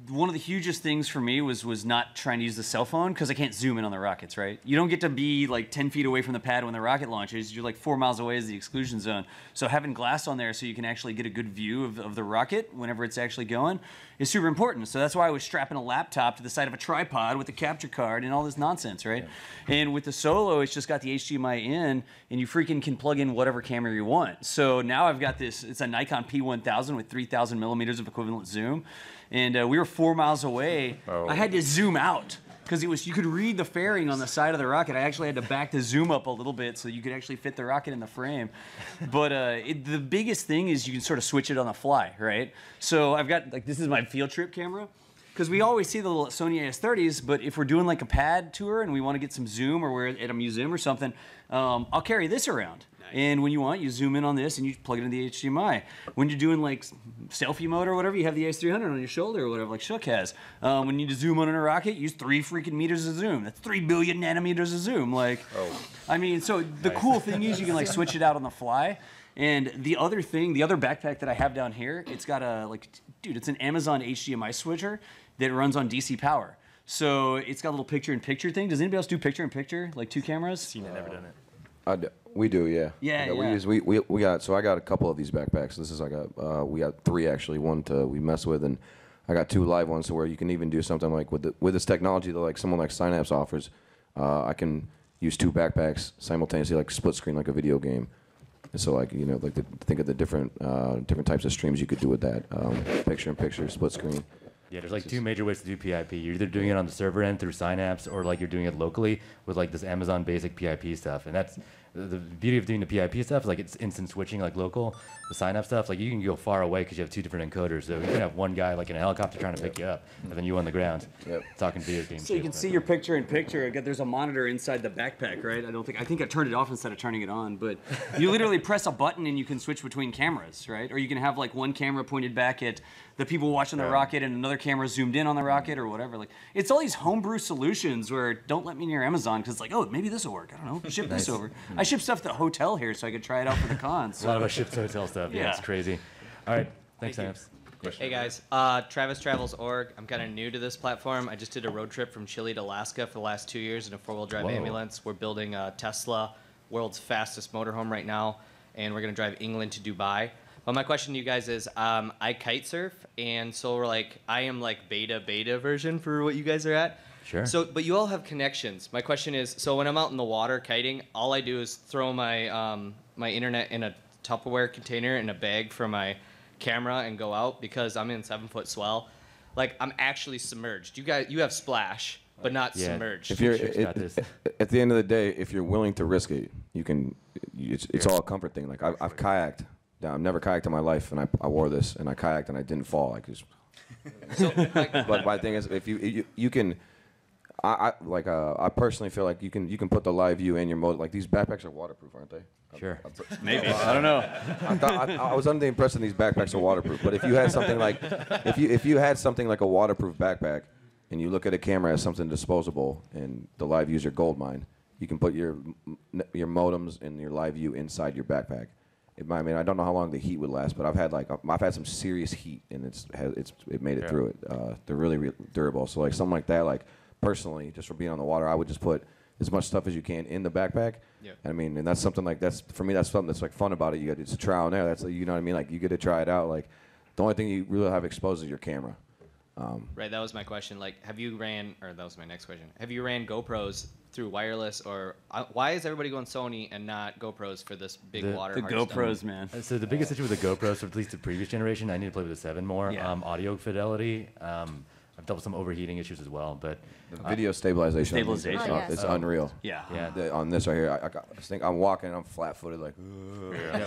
one of the hugest things for me was not trying to use the cell phone because I can't zoom in on the rockets, right? You don't get to be like 10 feet away from the pad when the rocket launches. You're like 4 miles away is the exclusion zone. So having glass on there so you can actually get a good view of the rocket whenever it's actually going is super important. So that's why I was strapping a laptop to the side of a tripod with a capture card and all this nonsense, right? Yeah. And with the Solo, it's just got the HDMI in, and you freaking can plug in whatever camera you want. So now I've got this, it's a Nikon P1000 with 3,000 millimeters of equivalent zoom. And we were 4 miles away. Oh. I had to zoom out because you could read the fairing on the side of the rocket. I actually had to back the zoom up a little bit so you could actually fit the rocket in the frame. But the biggest thing is you can sort of switch it on the fly, right? So I've got, this is my field trip camera. Because we always see the little Sony AS30s, but if we're doing like a pad tour and we want to get some zoom, or we're at a museum or something, I'll carry this around. And when you want, you zoom in on this and you plug it into the HDMI. When you're doing like selfie mode or whatever, you have the AS300 on your shoulder or whatever, like Shook has. When you need to zoom on in a rocket, use 3 freaking meters of zoom. That's 3 billion nanometers of zoom. I mean, so the cool thing is you can switch it out on the fly. And the other backpack that I have down here, it's got it's an Amazon HDMI switcher that runs on DC power. So it's got a little picture-in-picture thing. Does anybody else do picture-in-picture, like 2 cameras? Seen it, never done it. We do, yeah. Yeah. I got a couple of these backpacks. This is we got 3 actually. One we mess with, and I got 2 live ones, so where you can even do something like with this technology that someone like Synapse offers. I can use 2 backpacks simultaneously, like split screen, like a video game. And so think of the different types of streams you could do with that. Picture-in-picture, split screen. Yeah, there's 2 major ways to do PIP. You're either doing it on the server end through Synapse, or you're doing it locally with this Amazon basic PIP stuff. And that's the beauty of doing the PIP stuff. It's instant switching, local. The Synapse stuff, you can go far away because you have 2 different encoders. So you can have one guy in a helicopter trying to pick you up, and then you on the ground talking video games. So you can see your picture-in-picture. There's a monitor inside the backpack, right? I think I turned it off instead of turning it on. But you literally press a button and you can switch between cameras, right? Or you can have one camera pointed back at the people watching the rocket and another camera zoomed in on the rocket or whatever. It's all these homebrew solutions where don't let me near Amazon because oh, maybe this will work. I don't know. Ship this over. I ship stuff to the hotel here so I could try it out for the cons. So. A lot of us ship to hotel stuff. Yeah, it's crazy. All right. Thanks, Synapse. Hey guys, TravisTravels.org. I'm kind of new to this platform. I just did a road trip from Chile to Alaska for the last 2 years in a 4-wheel drive ambulance. We're building a Tesla, world's fastest motorhome right now, and we're going to drive England to Dubai. But my question to you guys is, I kite surf, and so I am beta version for what you guys are at. Sure. So, but you all have connections. My question is, so when I'm out in the water kiting, all I do is throw my my internet in a Tupperware container in a bag for my camera and go out because I'm in 7-foot swell. Like I'm actually submerged. You have splash, but not submerged. If you're at the end of the day, if you're willing to risk it, you can. It's all a comfort thing. Like I've kayaked. I've never kayaked in my life, and I wore this, and I kayaked, and I didn't fall. Like just. But my thing is, if you can. I personally feel like you can put the LiveU in your motor. Like these backpacks are waterproof, aren't they? Sure. Maybe. I don't know. I was under the impression these backpacks are waterproof. But if you had something like if you had something like a waterproof backpack, and you look at a camera as something disposable, and the LiveU is your gold mine, you can put your modems and your LiveU inside your backpack. I mean, I don't know how long the heat would last, but I've had some serious heat, and it made it through it. They're really durable. So like something like that, like. Personally, just for being on the water, I would just put as much stuff as you can in the backpack. Yeah. I mean, and that's something like for me. That's something that's like fun about it. It's a trial and error. That's you know what I mean. Like you get to try it out. Like the only thing you really have exposed is your camera. Right. That was my question. Like, that was my next question. Have you ran GoPros through wireless, or why is everybody going Sony and not GoPros for this big water? The GoPros, man. So the biggest issue with the GoPros, or at least the previous generation, I need to play with the 7 more. Yeah. Audio fidelity. I've dealt with some overheating issues as well, but the video stabilization. It's unreal. Yeah. On this right here, I think I'm walking, I'm flat-footed, like, and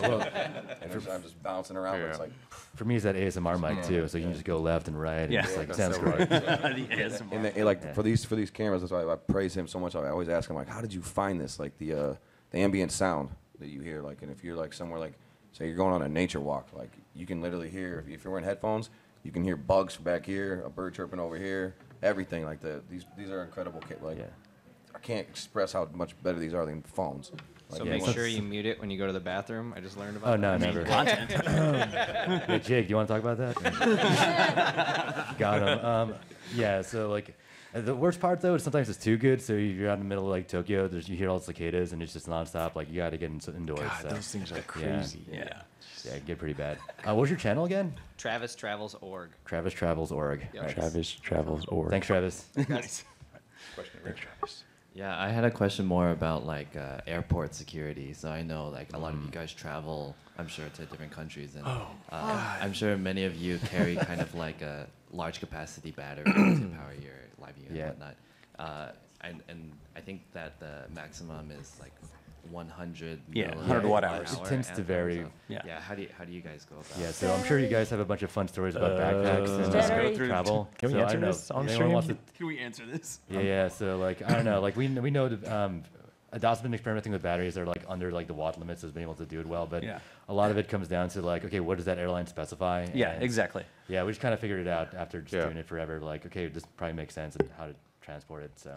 I'm just bouncing around. But it's like, for me, it's that ASMR mic too, so you can just go left and right. Yeah, and just, like, sounds so great. The ASMR. And like for these cameras, that's why I praise him so much. I always ask him like, how did you find this? Like the ambient sound that you hear, like, and if you're like somewhere like, say you're going on a nature walk, like you can literally hear if you're wearing headphones. You can hear bugs back here, a bird chirping over here, everything like that. These are incredible. I can't express how much better these are than phones. So make sure you mute it when you go to the bathroom. I just learned about. Oh no, never. Content. Hey Jake, do you want to talk about that? Got him. Yeah. So like, the worst part though is sometimes it's too good. So you're out in the middle of like Tokyo. You hear all the cicadas and it's just nonstop. Like you got to get indoors. God, so. those things are crazy. Yeah. Yeah, it get pretty bad. What's your channel again? TravisTravels.org. TravisTravels.org. Yep. Right. TravisTravels.org. Thanks, Travis. Nice. Thanks, Travis. Yeah, I had a question more about like airport security. So I know like a lot of you guys travel, I'm sure, to different countries, and I'm sure many of you carry kind of like a large capacity battery to power your LiveU and whatnot. And I think that the maximum is like 100 100 watt hours. It tends to vary. Yeah. How do you guys go about? Yeah, so I'm sure you guys have a bunch of fun stories about backpacks and go through travel. Can we answer this on stream? Can we answer this? Yeah. So like I don't know. Like we know Adop's been experimenting with batteries that are like under like the watt limits, has been able to do it well. But a lot of it comes down to like, okay, what does that airline specify? Yeah, and exactly. Yeah, we just kind of figured it out after just doing it forever. Like, okay, this probably makes sense and how to transport it. So.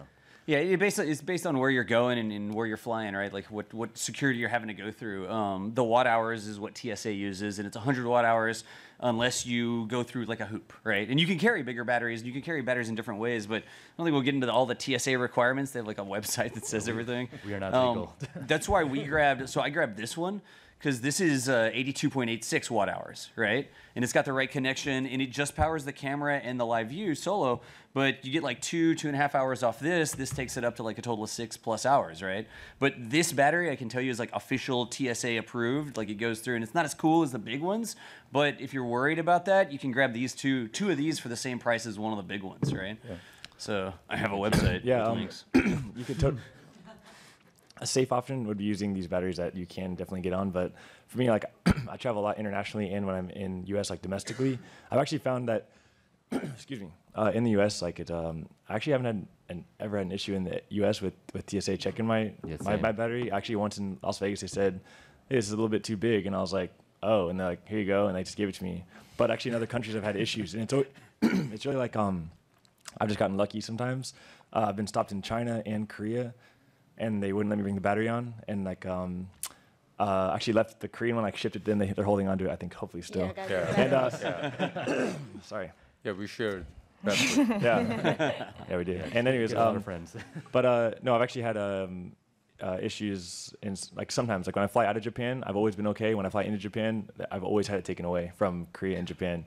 Yeah, it's based on where you're going and where you're flying, right? Like what security you're having to go through. The watt hours is what TSA uses, and it's 100 watt hours unless you go through like a hoop, right? And you can carry bigger batteries, and you can carry batteries in different ways, but I don't think we'll get into all the TSA requirements. They have like a website that says everything. We are not legal. That's why I grabbed this one, because this is 82.86 watt hours, right? And it's got the right connection, and it just powers the camera and the LiveU solo, but you get like 2.5 hours off this. This takes it up to like a total of 6+ hours, right? But this battery, I can tell you, is like official TSA approved. Like it goes through, and it's not as cool as the big ones, but if you're worried about that, you can grab these two of these for the same price as one of the big ones, right? Yeah. So I have a website. Yeah, with links. You could a safe option would be using these batteries that you can definitely get on. But for me, like I travel a lot internationally, and when I'm in U.S., like domestically, I've actually found that, excuse me, in the U.S., like I actually haven't ever had an issue in the U.S. with TSA checking my battery. Actually, once in Las Vegas, they said, hey, this is a little bit too big, and I was like, oh, and they're like, here you go, and they just gave it to me. But actually, in other countries, I've had issues, and it's really like I've just gotten lucky sometimes. I've been stopped in China and Korea, and they wouldn't let me bring the battery on, and like actually left the Korean one, like shipped it, then they're holding onto it, I think, hopefully still. Sorry. Yeah, we shared. Yeah, we did. And anyways, a lot of friends. But no, I've actually had issues in like sometimes, like when I fly out of Japan, I've always been okay. When I fly into Japan, I've always had it taken away from Korea and Japan.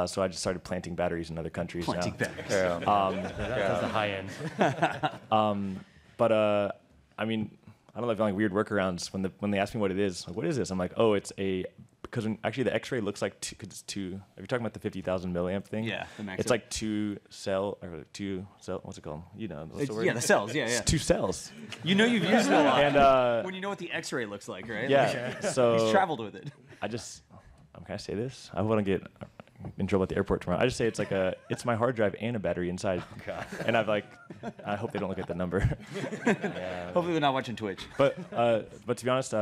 So I just started planting batteries in other countries. Planting batteries. That's the high end. But I mean, I don't know if like weird workarounds when they ask me what it is. Like, what is this? I'm like, oh, it's a because actually the X-ray looks like two. Cause it's two. If you're talking about the 50,000 milliamp thing, Yeah, the max. it's like two cell. What's it called? You know, what's the word? Yeah, the cells. Yeah, yeah. It's 2 cells. You know you've used it a lot. And when you know what the X-ray looks like, right? Yeah. Like, So he's traveled with it. Can I say this? I want to get in trouble at the airport tomorrow. I just say it's my hard drive and a battery inside. Oh, God. And I hope they don't look at the number. Yeah. Hopefully they're not watching Twitch. But to be honest,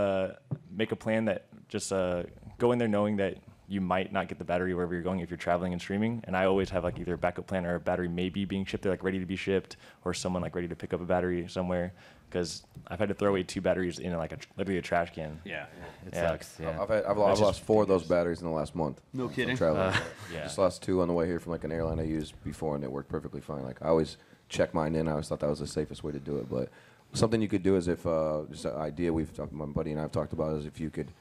make a plan that just go in there knowing that you might not get the battery wherever you're going if you're traveling and streaming. And I always have like either a backup plan or a battery maybe being shipped there, like ready to be shipped, or someone like ready to pick up a battery somewhere. Because I've had to throw away 2 batteries in literally a trash can. Yeah. It sucks. Yeah. I've lost 4 of those batteries in the last month. No kidding. Traveling. Yeah. Just lost 2 on the way here from like an airline I used before, and it worked perfectly fine. Like I always check mine in. I always thought that was the safest way to do it. But something you could do is if just an idea my buddy and I have talked about is if you could,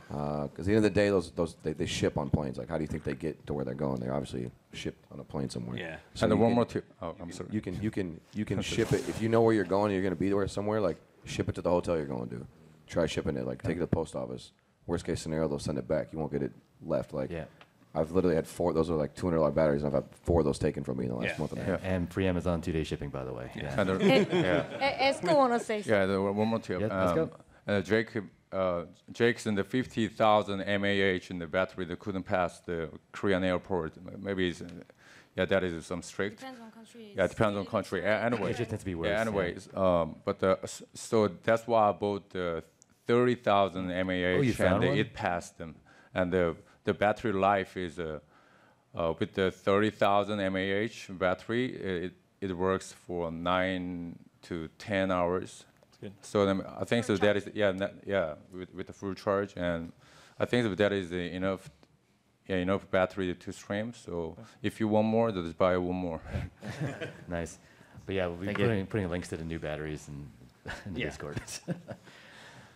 because at the end of the day, they ship on planes. Like how do you think they get to where they're going? They're obviously shipped on a plane somewhere. Yeah. So And one more tip. Oh, I'm sorry. You can ship it if you know where you're going. You're going to be there somewhere. Like ship it to the hotel you're going to. Try shipping it. Like take it to the post office. Worst case scenario, they'll send it back. You won't get it left. Like I've literally had 4. Those are like $200 batteries, and I've had 4 of those taken from me in the last month and a half. And free Amazon 2-day shipping, by the way. Yeah. Esco wanna say something. Yeah, one more tip. Yeah, let's go. Jake's in the 50,000 mAh in the battery that couldn't pass the Korean airport. Maybe it's, that is some strict. Depends on country. Yeah, it depends on country. Anyway, It just tends to be worse. yeah, anyways, so that's why I bought the 30,000 mAh, you found and one? it passed them. And the battery life is with the 30,000 mAh battery, it works for 9 to 10 hours. good. So I think so that is with the full charge, and I think that is enough battery to stream. So if you want more, just buy one more. Nice. But yeah, we'll be putting links to the new batteries in the Discord.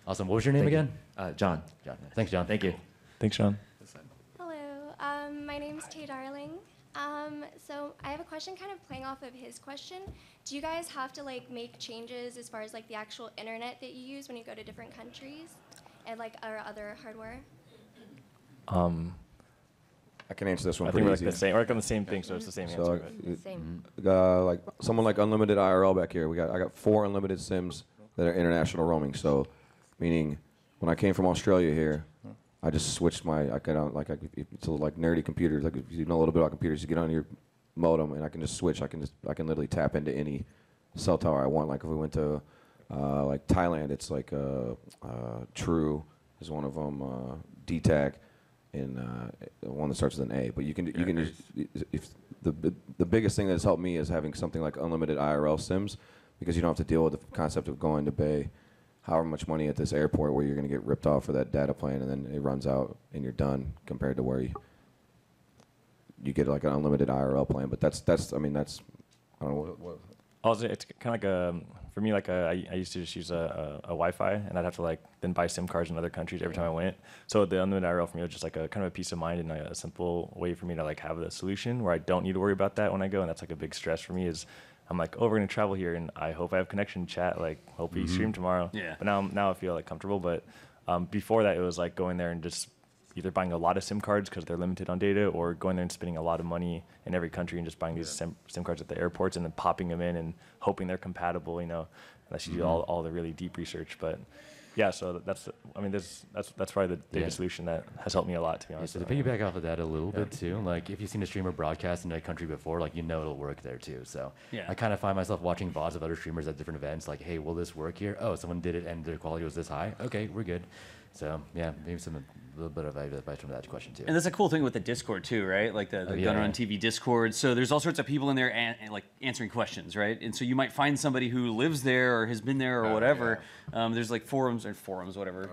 Awesome. What was your name again? John. John. Thanks, John. Thank you. Thanks, Sean. Hello, my name's Tay Darling. So I have a question kind of playing off of his question. Do you guys have to like make changes as far as like the actual internet that you use when you go to different countries and like our other hardware? I can answer this one I think pretty we're easy. we're on the same thing, so it's the same So, answer. Same. like someone like Unlimited IRL back here, I got 4 unlimited SIMs that are international roaming. So, meaning when I came from Australia here, I just switched it's like nerdy computers. Like if you know a little bit about computers, you get on your modem and I can just switch. I can literally tap into any cell tower I want. Like if we went to like Thailand, it's like True is one of them, DTAC, and one that starts with an A. But you can if the biggest thing that's helped me is having something like unlimited IRL SIMs, because you don't have to deal with the concept of going to pay however much money at this airport where you're going to get ripped off for that data plan and then it runs out and you're done, compared to where you get like an unlimited IRL plan. But that's I don't know what Also, it's kind of like for me, like I used to just use a Wi-Fi, and I'd have to like then buy SIM cards in other countries every time I went. So the unlimited IRL for me was just like a kind of a peace of mind and a simple way for me to like have a solution where I don't need to worry about that when I go. And that's like a big stress for me is I'm like, oh, we're gonna travel here, and I hope I have connection chat. Like, hope we stream tomorrow. Yeah. But now I feel like comfortable. But before that, it was like going there and just either buying a lot of SIM cards because they're limited on data, or going there and spending a lot of money in every country and just buying these SIM cards at the airports and then popping them in and hoping they're compatible. Unless you do all the really deep research. But yeah, so that's probably the data solution that has helped me a lot, to be honest. So to piggyback off of that a little bit too, like if you've seen a streamer broadcast in a country before, like it'll work there too. So I kind of find myself watching VODs of other streamers at different events, like, hey, will this work here? Oh, someone did it and their quality was this high. Okay, we're good. So yeah, maybe a little bit of advice from that question too. And that's a cool thing with the Discord too, right? Like the Gunner on TV Discord. So there's all sorts of people in there and like answering questions, right? And so you might find somebody who lives there or has been there or whatever. There's like forums, whatever,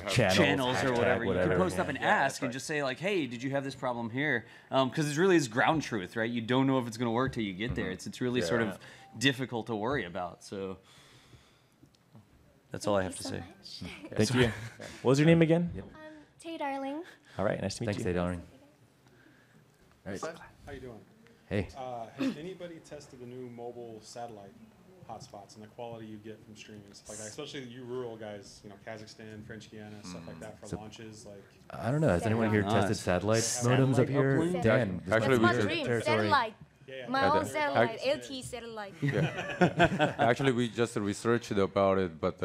channels or whatever. You can post up and ask and just say like, hey, did you have this problem here? Because it really is ground truth, right? You don't know if it's going to work till you get there. It's really sort of difficult to worry about. So that's all I have to say. Thank you. What was your name again? Tay Darling. All right, nice to meet Thanks, you. Tay Darling. All right. How you doing? Hey. Has anybody tested the new mobile satellite hotspots and the quality you get from streaming stuff like that, especially you rural guys, you know, Kazakhstan, French Guiana, stuff like that for launches. Like, I don't know. Has anyone here tested satellite modems up here? Satellite Dan, Actually, that's my dream. Satellite. My own satellite, Yeah. LT satellite. Actually, we just researched about it, but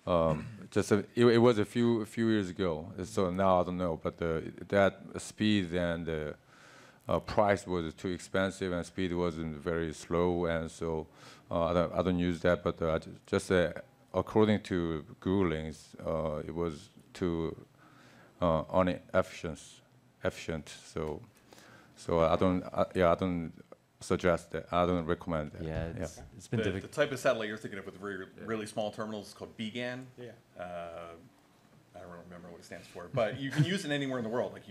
it was a few years ago. So now I don't know, but that speed and price was too expensive, and speed wasn't very slow, and so I don't use that. But just according to Googling, it was too inefficient. So I don't suggest that. I don't recommend that. Yeah, it's been The difficult. type of satellite you're thinking of with really small terminals is called BGAN. Yeah. I don't remember what it stands for, but you can use it anywhere in the world. Like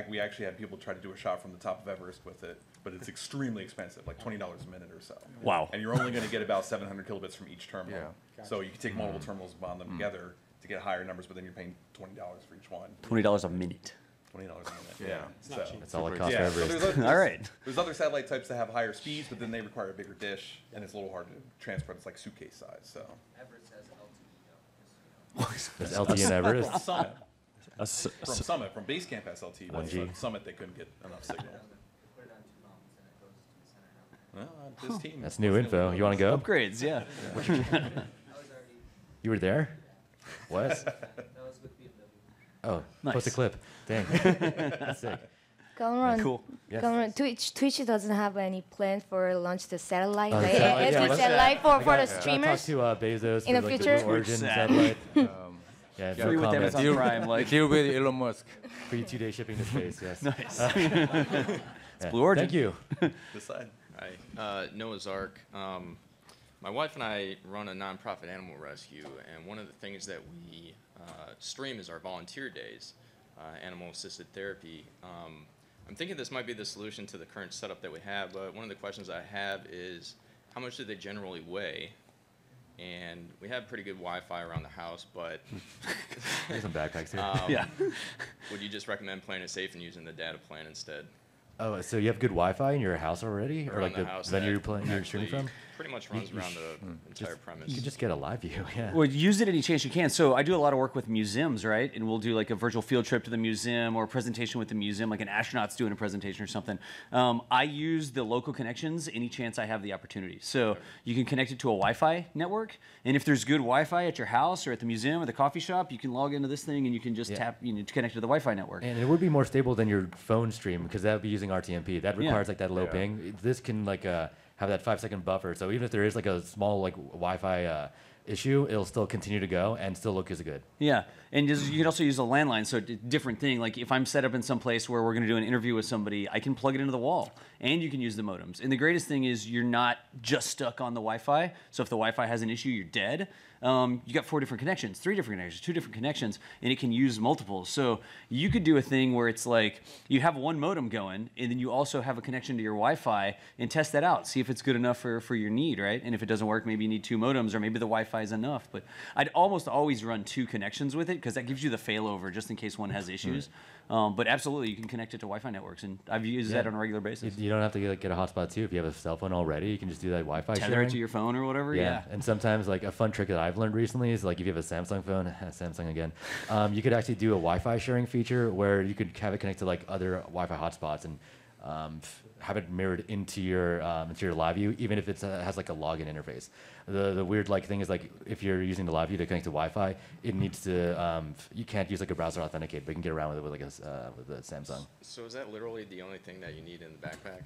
we actually had people try to do a shot from the top of Everest with it, but it's extremely expensive, like $20 a minute or so. Wow. And you're only going to get about 700 kilobits from each terminal. Yeah. So you can take multiple terminals and bond them together to get higher numbers, but then you're paying $20 for each one. $20 a minute. $20 a minute. Yeah. It's not cheap. That's all it costs Yeah, for so Everest. All right. There's other satellite types that have higher speeds, but then they require a bigger dish, and it's a little hard to transport. It's like suitcase size. So. There's LT in Everest. From Summit, from Base Camp SLT, but 1G. from Summit they couldn't get enough signal. Well, this team. That's new info. You want to go? Upgrades, yeah. You were there? What? Oh, Nice. post a clip. Dang. That's sick. Gangran, Cool. Yes. Gangran, Twitch doesn't have any plan for launch the satellite, Oh, the like satellite, yeah, LT let's- satellite for the Talk streamers. to Bezos In for, the like, future? the Origin Sad. satellite. Yeah, no Free with comment. Amazon Prime, like. Deal with Elon Musk. Free 2-day shipping to space, yes. Nice. Yeah. Blue Origin. Thank you. This side. Hi, Noah's Ark. My wife and I run a nonprofit animal rescue, and one of the things that we stream is our volunteer days, animal-assisted therapy. I'm thinking this might be the solution to the current setup that we have, but one of the questions I have is, how much do they generally weigh? And we have pretty good Wi-Fi around the house, but There's some backpacks here. Yeah. would you just recommend playing it safe and using the data plan instead? Oh, so you have good Wi-Fi in your house already, or Around like the house venue that you're streaming from? pretty much runs around the entire premise. You could just get a live view, yeah. Well, use it any chance you can. So I do a lot of work with museums, right? And we'll do like a virtual field trip to the museum or a presentation with the museum, like an astronaut's doing a presentation or something. I use the local connections any chance I have the opportunity. So you can connect it to a Wi-Fi network, and if there's good Wi-Fi at your house or at the museum or the coffee shop, you can log into this thing and you can just connect to the Wi-Fi network. And it would be more stable than your phone stream because that would be using RTMP. That requires like that low ping. This can like have that 5-second buffer. So even if there is like a small like Wi-Fi issue, it'll still continue to go and still look as good. Yeah, and you can also use a landline, so different thing. Like if I'm set up in some place where we're going to do an interview with somebody, I can plug it into the wall, and you can use the modems. And the greatest thing is you're not just stuck on the Wi-Fi. So if the Wi-Fi has an issue, you're dead. You got 4 different connections, 3 different connections, 2 different connections, and it can use multiple. So you could do a thing where it's like you have one modem going, and then you also have a connection to your Wi-Fi, and test that out. See if it's good enough for your need, right? And if it doesn't work, maybe you need 2 modems, or maybe the Wi-Fi is enough. But I'd almost always run 2 connections with it because that gives you the failover just in case one has issues. But absolutely, you can connect it to Wi-Fi networks, and I've used that on a regular basis. You don't have to get a hotspot too. If you have a cell phone already, you can just do that Wi-Fi Tether sharing. it to your phone or whatever. Yeah. And sometimes like a fun trick that I've learned recently is like if you have a Samsung phone, Samsung again, you could actually do a Wi-Fi sharing feature where you could have it connect to like other Wi-Fi hotspots and have it mirrored into your LiveU, even if it has like a login interface. The weird like thing is like if you're using the LiveU to connect to Wi-Fi, it needs to you can't use like a browser authenticate, but you can get around with it with like with a Samsung. So is that literally the only thing that you need in the backpack?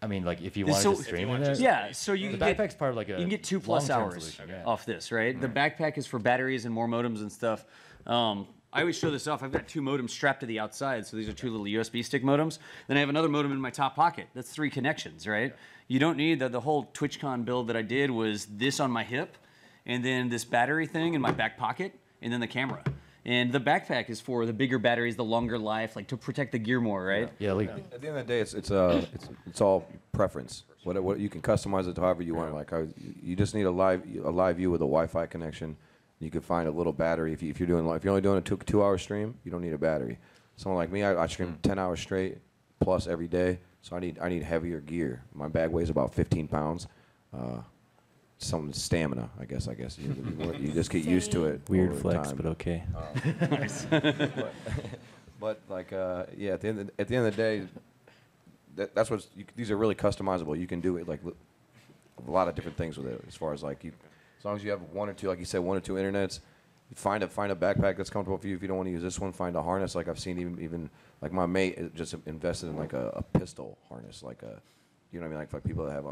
I mean, like if you wanted to stream it, yeah. So you the can backpack's part of like a you can get 2+ long-term hours solution, yeah. off this, right? The backpack is for batteries and more modems and stuff. I always show this off. I've got 2 modems strapped to the outside, so these are 2 little USB stick modems. Then I have another modem in my top pocket. That's 3 connections, right? You don't need the whole TwitchCon build that I did was this on my hip, and then this battery thing in my back pocket, and then the camera. And the backpack is for the bigger batteries, the longer life, like to protect the gear more, right? Yeah. At the end of the day, it's all preference. What you can customize it to however you want. Like you just need a live view with a Wi-Fi connection. You can find a little battery if you're only doing a 2-hour stream. You don't need a battery. Someone like me, I stream 10 hours straight plus every day. So I need heavier gear. My bag weighs about 15 pounds. some stamina, I guess. You just get used to it. Weird over flex, time. but okay. Nice. But like, yeah, at the end of the day, that's what's. These are really customizable. You can do it like a lot of different things with it. As far as like, as long as you have one or two, like you said, one or two internets. Find a backpack that's comfortable for you. If you don't want to use this one, find a harness. Like I've seen even like my mate just invested in like a pistol harness, like a, you know what I mean, like people that have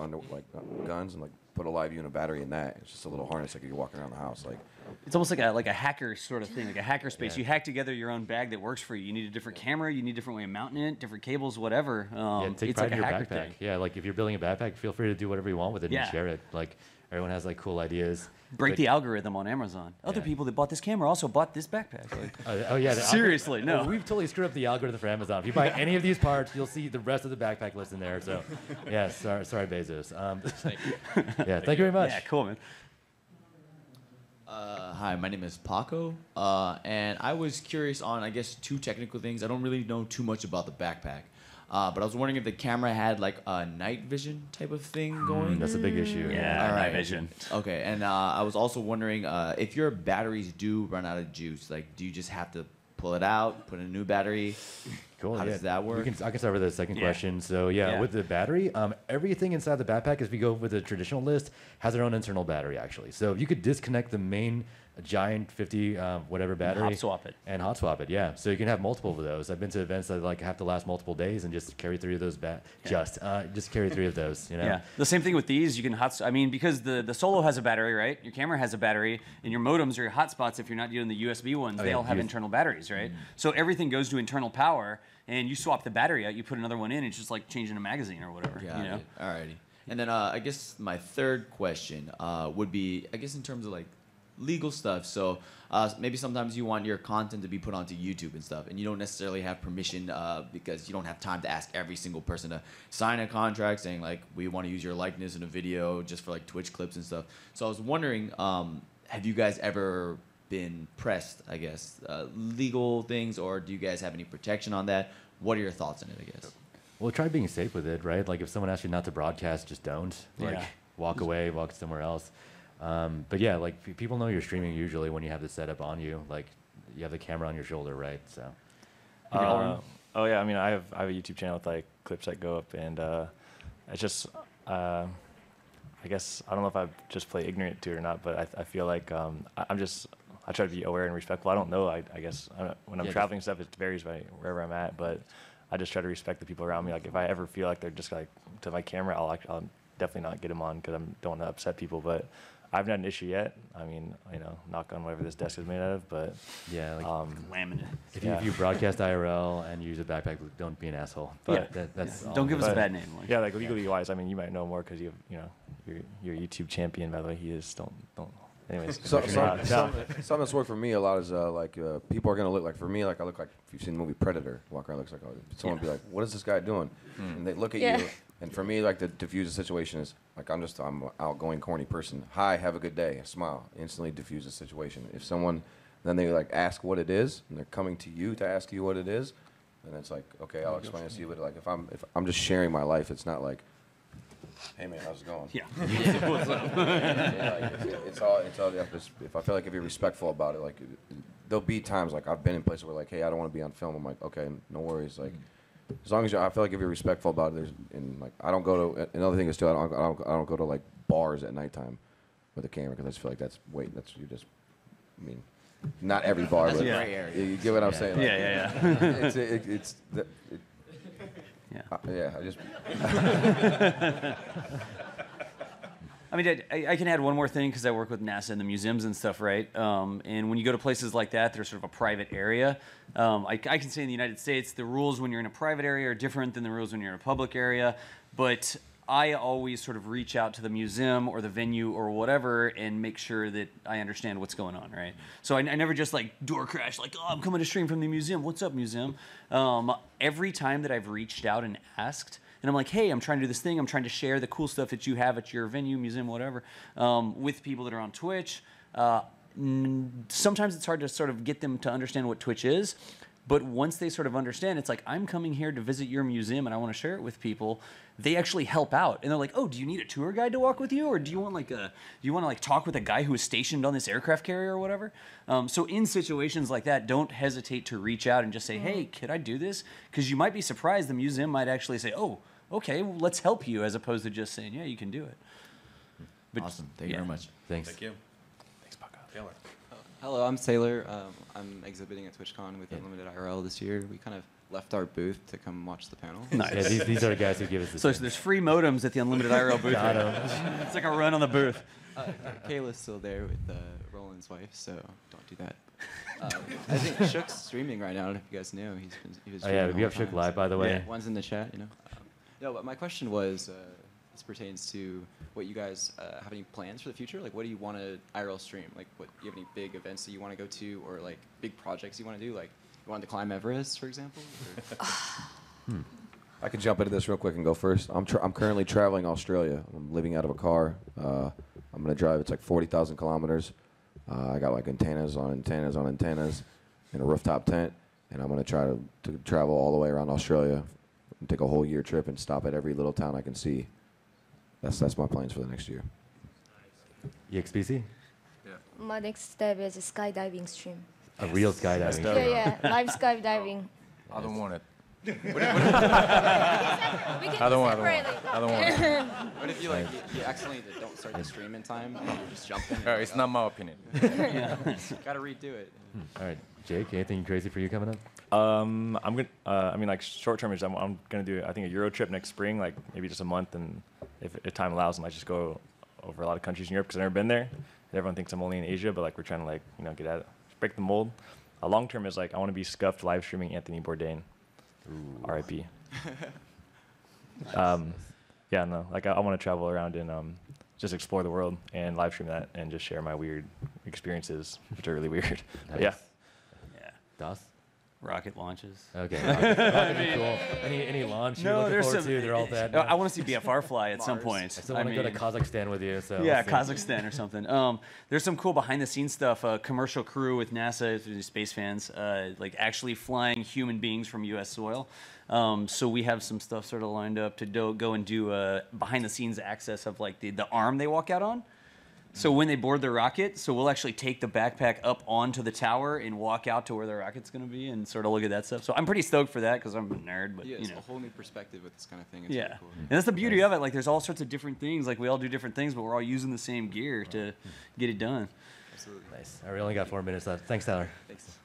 guns and like put a LiveU and a battery in that. It's just a little harness like you're walking around the house like. It's almost like a hacker sort of thing, like a hacker space. Yeah. You hack together your own bag that works for you. You need a different camera, you need a different way of mounting it, different cables, whatever. Take it's pride like in a your hacker backpack. thing. Yeah, like if you're building a backpack, feel free to do whatever you want with it and share it. Like everyone has like cool ideas. Break the algorithm on Amazon. Other people that bought this camera also bought this backpack. Like, oh yeah, seriously, no. Well, we've totally screwed up the algorithm for Amazon. If you buy any of these parts, you'll see the rest of the backpack list in there. So, yeah, sorry Bezos. Yeah, thank you very much. Yeah, cool, man. Hi, my name is Paco, and I was curious on, I guess, two technical things. I don't really know too much about the backpack, but I was wondering if the camera had like a night vision type of thing going. That's a big issue. Yeah, all right. night vision. Okay, and I was also wondering if your batteries do run out of juice, like, do you just have to pull it out, put in a new battery? Cool. How does that work? I can start with the second question. So with the battery, everything inside the backpack, if we go with the traditional list, has their own internal battery actually. So you could disconnect the main giant 50 whatever battery hot swap it. And hot swap it. Yeah. So you can have multiple of those. I've been to events that like have to last multiple days and just carry 3 of those just carry 3 of those. You know. Yeah. The same thing with these. You can because the Solo has a battery, right? Your camera has a battery, and your modems or your hotspots, if you're not doing the USB ones, they all have internal batteries, right? So everything goes to internal power. And you swap the battery out, you put another one in, it's just like changing a magazine or whatever. Yeah. You know? Alrighty. And then I guess my third question would be, I guess in terms of like legal stuff. So maybe sometimes you want your content to be put onto YouTube and stuff, and you don't necessarily have permission because you don't have time to ask every single person to sign a contract saying like, we want to use your likeness in a video just for like Twitch clips and stuff. So I was wondering, have you guys ever been pressed, I guess, legal things, or do you guys have any protection on that? What are your thoughts on it, I guess? Well, try being safe with it, right? Like if someone asks you not to broadcast, just don't. Like walk away, walk somewhere else. But yeah, like people know you're streaming usually when you have the setup on you. Like you have the camera on your shoulder, right? So. Oh yeah, I mean I have a YouTube channel with like clips that go up, and it's just I guess I don't know if I just play ignorant to it or not, but I feel like I try to be aware and respectful. I don't know. I guess when I'm traveling and stuff, it varies by wherever I'm at. But I just try to respect the people around me. Like if I ever feel like they're just like to my camera, I'll definitely not get them on because I don't want to upset people. But I haven't had an issue yet. I mean, knock on whatever this desk is made out of. But yeah, like laminate. If you broadcast IRL and use a backpack, don't be an asshole. But that's don't give us a bad name. Like. Yeah, like legally wise. I mean, you might know more because you're a YouTube champion. By the way, he is. Don't. Anyways, something that's worked for me a lot is people are gonna look like, for me, like I look like, if you've seen the movie Predator, walk around looks like someone be like, what is this guy doing? And they look at you, and for me, like to diffuse the situation is like I'm an outgoing, corny person. Hi, have a good day, a smile, instantly diffuse the situation. If someone then they like ask what it is, and they're coming to you to ask you what it is, then it's like, okay, I'll explain it to you. But like if I'm just sharing my life, it's not like, hey man, how's it going? Yeah. What's up? It's all. If I feel like if you're respectful about it, like there'll be times like I've been in places where like, hey, I don't want to be on film. I'm like, okay, no worries. Like as long as I feel like if you're respectful about it, I don't go to. Another thing is too, I don't go to like bars at nighttime with a camera because I just feel like I mean, not every bar, but you get what I'm saying? Like, yeah. I just. I mean, I can add one more thing because I work with NASA and the museums and stuff, right? And when you go to places like that, there's sort of a private area. I can say in the United States, the rules when you're in a private area are different than the rules when you're in a public area. But I always sort of reach out to the museum or the venue or whatever and make sure that I understand what's going on, right? So I never just like door crash, like, oh, I'm coming to stream from the museum. What's up, museum? Every time that I've reached out and asked, and I'm like, hey, I'm trying to do this thing. I'm trying to share the cool stuff that you have at your venue, museum, whatever, with people that are on Twitch. Sometimes it's hard to sort of get them to understand what Twitch is. But once they sort of understand, it's like, I'm coming here to visit your museum and I want to share it with people, they actually help out. And they're like, oh, do you need a tour guide to walk with you? Or do you want to talk with a guy who is stationed on this aircraft carrier or whatever? So in situations like that, don't hesitate to reach out and just say, hey, could I do this? Because you might be surprised. The museum might actually say, oh, okay, well, let's help you, as opposed to just saying, yeah, you can do it. But, awesome. Thank you very much. Thanks. Thank you. Thanks, Paco. Taylor. Hello, I'm Taylor. I'm exhibiting at TwitchCon with Unlimited IRL this year. We kind of left our booth to come watch the panel. Nice. Yeah, these are the guys who give us the So there's free modems at the Unlimited IRL booth. It's like a run on the booth. Kayla's still there with Roland's wife, so don't do that. I think Shook's streaming right now. I don't know if you guys knew. He was yeah, streaming we all have the Shook time. live, by the way. Yeah, one's in the chat, you know. No, but my question was, this pertains to what you guys have any plans for the future? Like, what do you want to IRL stream? Like, what do you have any big events that you want to go to, or like big projects you want to do? Like, you want to climb Everest, for example? I can jump into this real quick and go first. I'm currently traveling Australia. I'm living out of a car. I'm gonna drive. It's like 40,000 kilometers. I got like antennas on antennas on antennas, in a rooftop tent, and I'm gonna try to travel all the way around Australia, and take a whole year trip and stop at every little town I can see. That's my plans for the next year. EXPC? My next step is a skydiving stream. A real skydiving. Yeah, live skydiving. I don't want it. We can I don't do want separately. I don't want it. What if you accidentally don't start the stream in time and you just jump in? It's not my opinion. Gotta redo it. All right, Jake, anything crazy for you coming up? I'm gonna. I mean, like short term is I'm gonna do I think a Euro trip next spring, like maybe just a month, and if time allows, I might just go over a lot of countries in Europe because I've never been there. Everyone thinks I'm only in Asia, but like we're trying to get out, break the mold. Long term is like I want to be scuffed live streaming Anthony Bourdain. R.I.P. Yeah, no, like I want to travel around and just explore the world and live stream that and just share my weird experiences, which are really weird. But yeah. Yeah. Das? Rocket launches. Okay. Rocket would be cool. Any launch you're looking there's forward some. to? They're all that. I want to see BFR fly at some point. I still want to go to Kazakhstan with you. So yeah, we'll see. Kazakhstan or something. There's some cool behind the scenes stuff. Commercial crew with NASA, through the space fans, like actually flying human beings from U.S. soil. So we have some stuff sort of lined up to go and do behind the scenes access of like the arm they walk out on. So when they board their rocket, so we'll actually take the backpack up onto the tower and walk out to where the rocket's going to be and sort of look at that stuff. So I'm pretty stoked for that because I'm a nerd. But Yeah, it's you know. a whole new perspective with this kind of thing. It's Yeah, really cool. and that's the beauty of it. Like, there's all sorts of different things. Like, we all do different things, but we're all using the same gear to get it done. Absolutely. Nice. All right, we only got 4 minutes left. Thanks, Tyler. Thanks.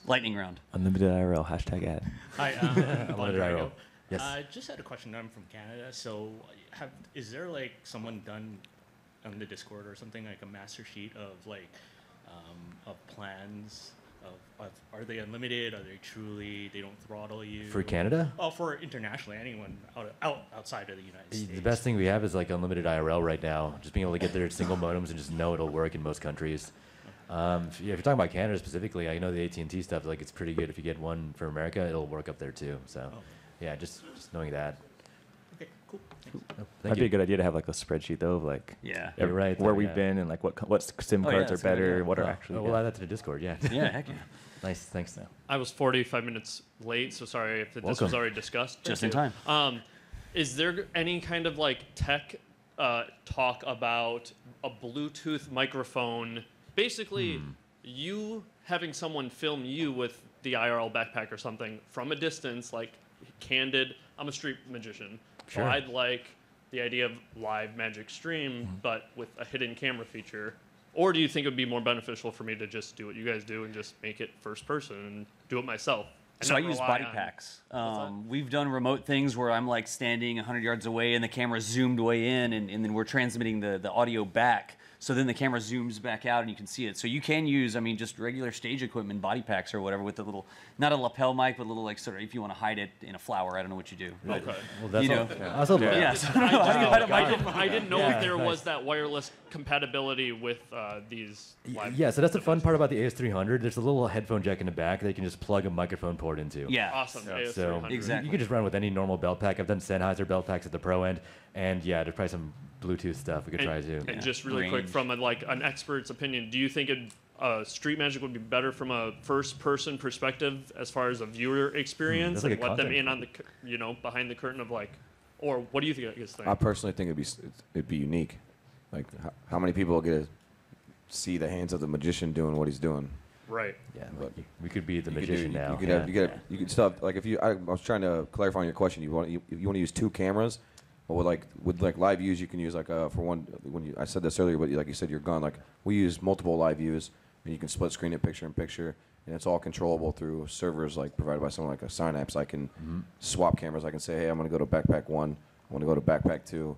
Lightning round. Unlimited IRL #ad. Hi, Unlimited IRL. Yes. I just had a question. I'm from Canada, so is there like someone done on the Discord or something, like a master sheet of like of plans of are they unlimited? Are they truly they don't throttle you? For Canada? Oh, for internationally, anyone outside of the United States. The best thing we have is like unlimited IRL right now. Just being able to get their single modems and just know it'll work in most countries. If you're talking about Canada specifically, I know the AT&T stuff. Like it's pretty good. If you get one for America, it'll work up there too. So, yeah, just knowing that. Okay, cool. That'd be a good idea to have like a spreadsheet though of like You're right, where though, we've yeah. been and like what SIM Oh, cards yeah, are better, what are Oh, actually. we'll add that to the Discord. Yeah. Yeah, heck yeah. Nice. Thanks. I was 45 minutes late, so sorry if this was Welcome. already discussed. Just Thank in you. Is there any kind of like tech talk about a Bluetooth microphone? Basically, you having someone film you with the IRL backpack or something from a distance, like candid. I'm a street magician, Sure. so I'd like the idea of live magic stream, but with a hidden camera feature. Or do you think it would be more beneficial for me to just do what you guys do and just make it first person and do it myself? and So I not use rely body on- packs. We've done remote things where I'm like standing 100 yards away and the camera's zoomed way in, and then we're transmitting the audio back. So then the camera zooms back out and you can see it. So you can use, I mean, just regular stage equipment, body packs or whatever, with the little, not a lapel mic, but a little like sort of, if you want to hide it in a flower, I don't know what you do. But, Okay. Well, that's you know, all- I also- yeah. So I don't know how do you hide a mic? I didn't know Yeah, if there nice. was that wireless compatibility with these live. Yeah, so that's the fun part about the AS300. There's a little headphone jack in the back that you can just plug a microphone port into. Yeah. Awesome. So AS300. Exactly. you can just run with any normal belt pack. I've done Sennheiser belt packs at the pro end, and yeah, there's probably some Bluetooth stuff we could try too. And just really quick, from like an expert's opinion, do you think Street Magic would be better from a first-person perspective as far as a viewer experience, like and a let them content in on the, behind the curtain of like, or what do you guys think? I personally think it'd be unique. Like, how many people get to see the hands of the magician doing what he's doing? Right. Yeah, we could be the magician now. You could stuff like if you. I was trying to clarify on your question. You want to use 2 cameras, or with LiveUs you can use like for one. I said this earlier, but like you said, you're gone. Like we use multiple LiveUs, and you can split screen it picture in picture, and it's all controllable through servers like provided by someone like a Synapse. I can swap cameras. I can say, hey, I'm going to go to backpack 1. I want to go to backpack 2.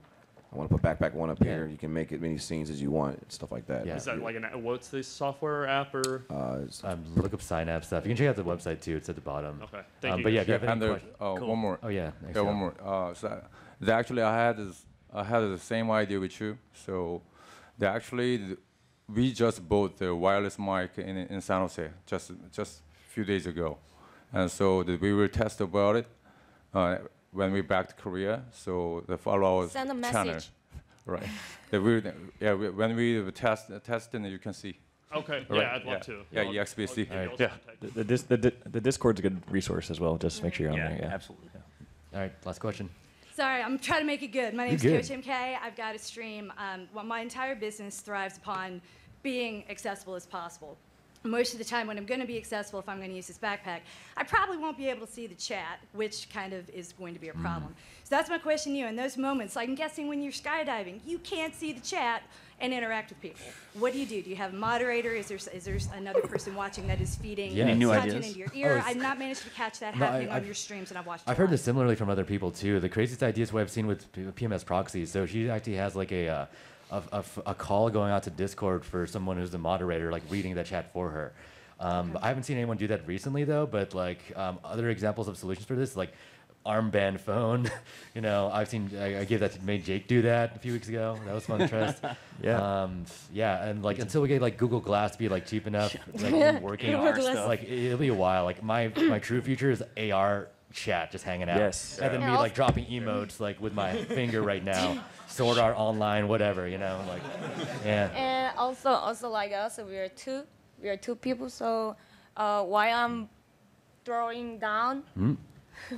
I want to put backpack 1 up here. You can make as many scenes as you want, stuff like that. Yeah. Is that like what's the software app or? Look up Synapse stuff. You can check out the website too. It's at the bottom. Okay. Thank you. But yeah, if you have any and questions. one more. Oh yeah. Yeah, one more. Actually, I had the same idea with you. So, we just bought the wireless mic in San Jose just a few days ago, and so we will test about it. When we back to Korea, so the followers send a channel, message. right? When we test, and you can see. Okay. Right. Yeah, I'd love to. Yeah, EXPC. Yeah, the Discord's a good resource as well. Just make sure you're on there. Yeah, absolutely. All right, last question. Sorry, I'm trying to make it good. My name's You're Coach good. MK. I've got a stream. Well, my entire business thrives upon being accessible as possible. Most of the time when I'm going to be accessible, if I'm going to use this backpack, I probably won't be able to see the chat, which kind of is going to be a problem. So that's my question to you. In those moments, like I'm guessing when you're skydiving, you can't see the chat and interact with people. What do? Do you have a moderator? Is there another person watching that is feeding content into your ear? I've not managed to catch that happening on your streams, and I've watched I've heard this similarly from other people too. The craziest idea is what I've seen with PMS proxy. So she actually has like a call going out to Discord for someone who's the moderator, like reading the chat for her. I haven't seen anyone do that recently though, but like other examples of solutions for this, like armband phone. I gave that to made Jake do that a few weeks ago. That was fun to test. And like until we get like Google Glass to be like cheap enough, like working, like it'll be a while. Like my true future is AR chat just hanging out. Yes. And then me like dropping emotes like with my finger right now. Sword Art Online, whatever, like, yeah. And also like us, we are two people. So while I'm throwing down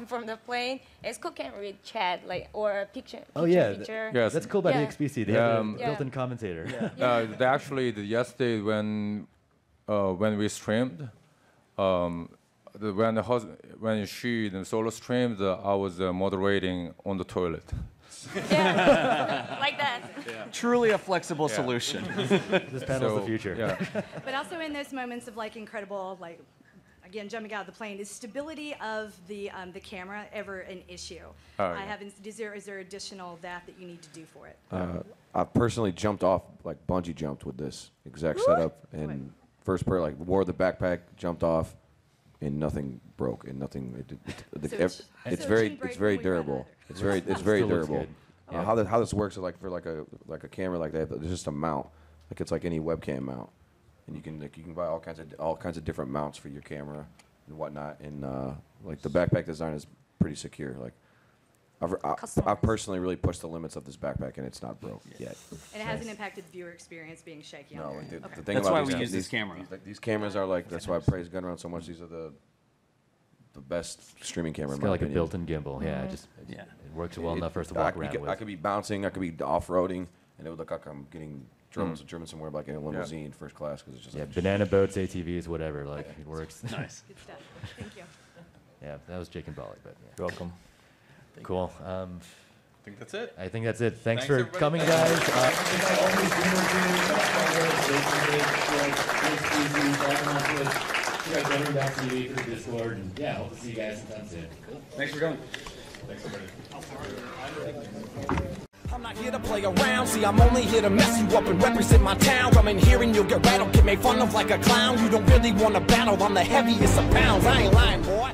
from the plane, Esco can't read chat or a picture. Yeah, that's cool about EXPC. They have a built-in commentator. Yesterday when we streamed, when she the solo streamed, I was moderating on the toilet. Yeah, like that. Yeah. Truly a flexible solution. This panel's the future. Yeah. But also in those moments of like incredible, like again jumping out of the plane, is stability of the camera ever an issue? Is there additional that you need to do for it? I personally jumped off, like bungee jumped with this exact setup, and first part like wore the backpack, jumped off, and nothing broke, and nothing. It's very durable. It's very durable. Yeah. How this works is like for like a camera like that. There's just a mount, like it's like any webcam mount, and you can buy all kinds of different mounts for your camera and whatnot. And like the backpack design is pretty secure. Like I've personally really pushed the limits of this backpack, and it's not broke yet. And it hasn't impacted the viewer experience being shaky. No, on there. the thing that's about why we use this camera. These cameras are like that's why I praise Gunrun so much. These are the best streaming camera. It's got like a built-in gimbal. Yeah, it works well enough for us to walk around with. I could be bouncing. I could be off-roading, and it would look like I'm getting driven somewhere like in a limousine, first class, because it's just like banana boats, ATVs, whatever. Like it works. Nice. Good stuff. Thank you. Yeah, that was Jake and Bolly, but You're welcome. Cool. I think that's it. I think that's it. Thanks for everybody. coming, guys. TV for Discord, and yeah, hope to see you guys sometime soon. Cool. Thanks for coming. Thanks, everybody. I'm not here to play around, see I'm only here to mess you up and represent my town. Come in here and you'll get rattled, get made fun of like a clown. You don't really want to battle, I'm the heaviest of pounds, I ain't lying, boy.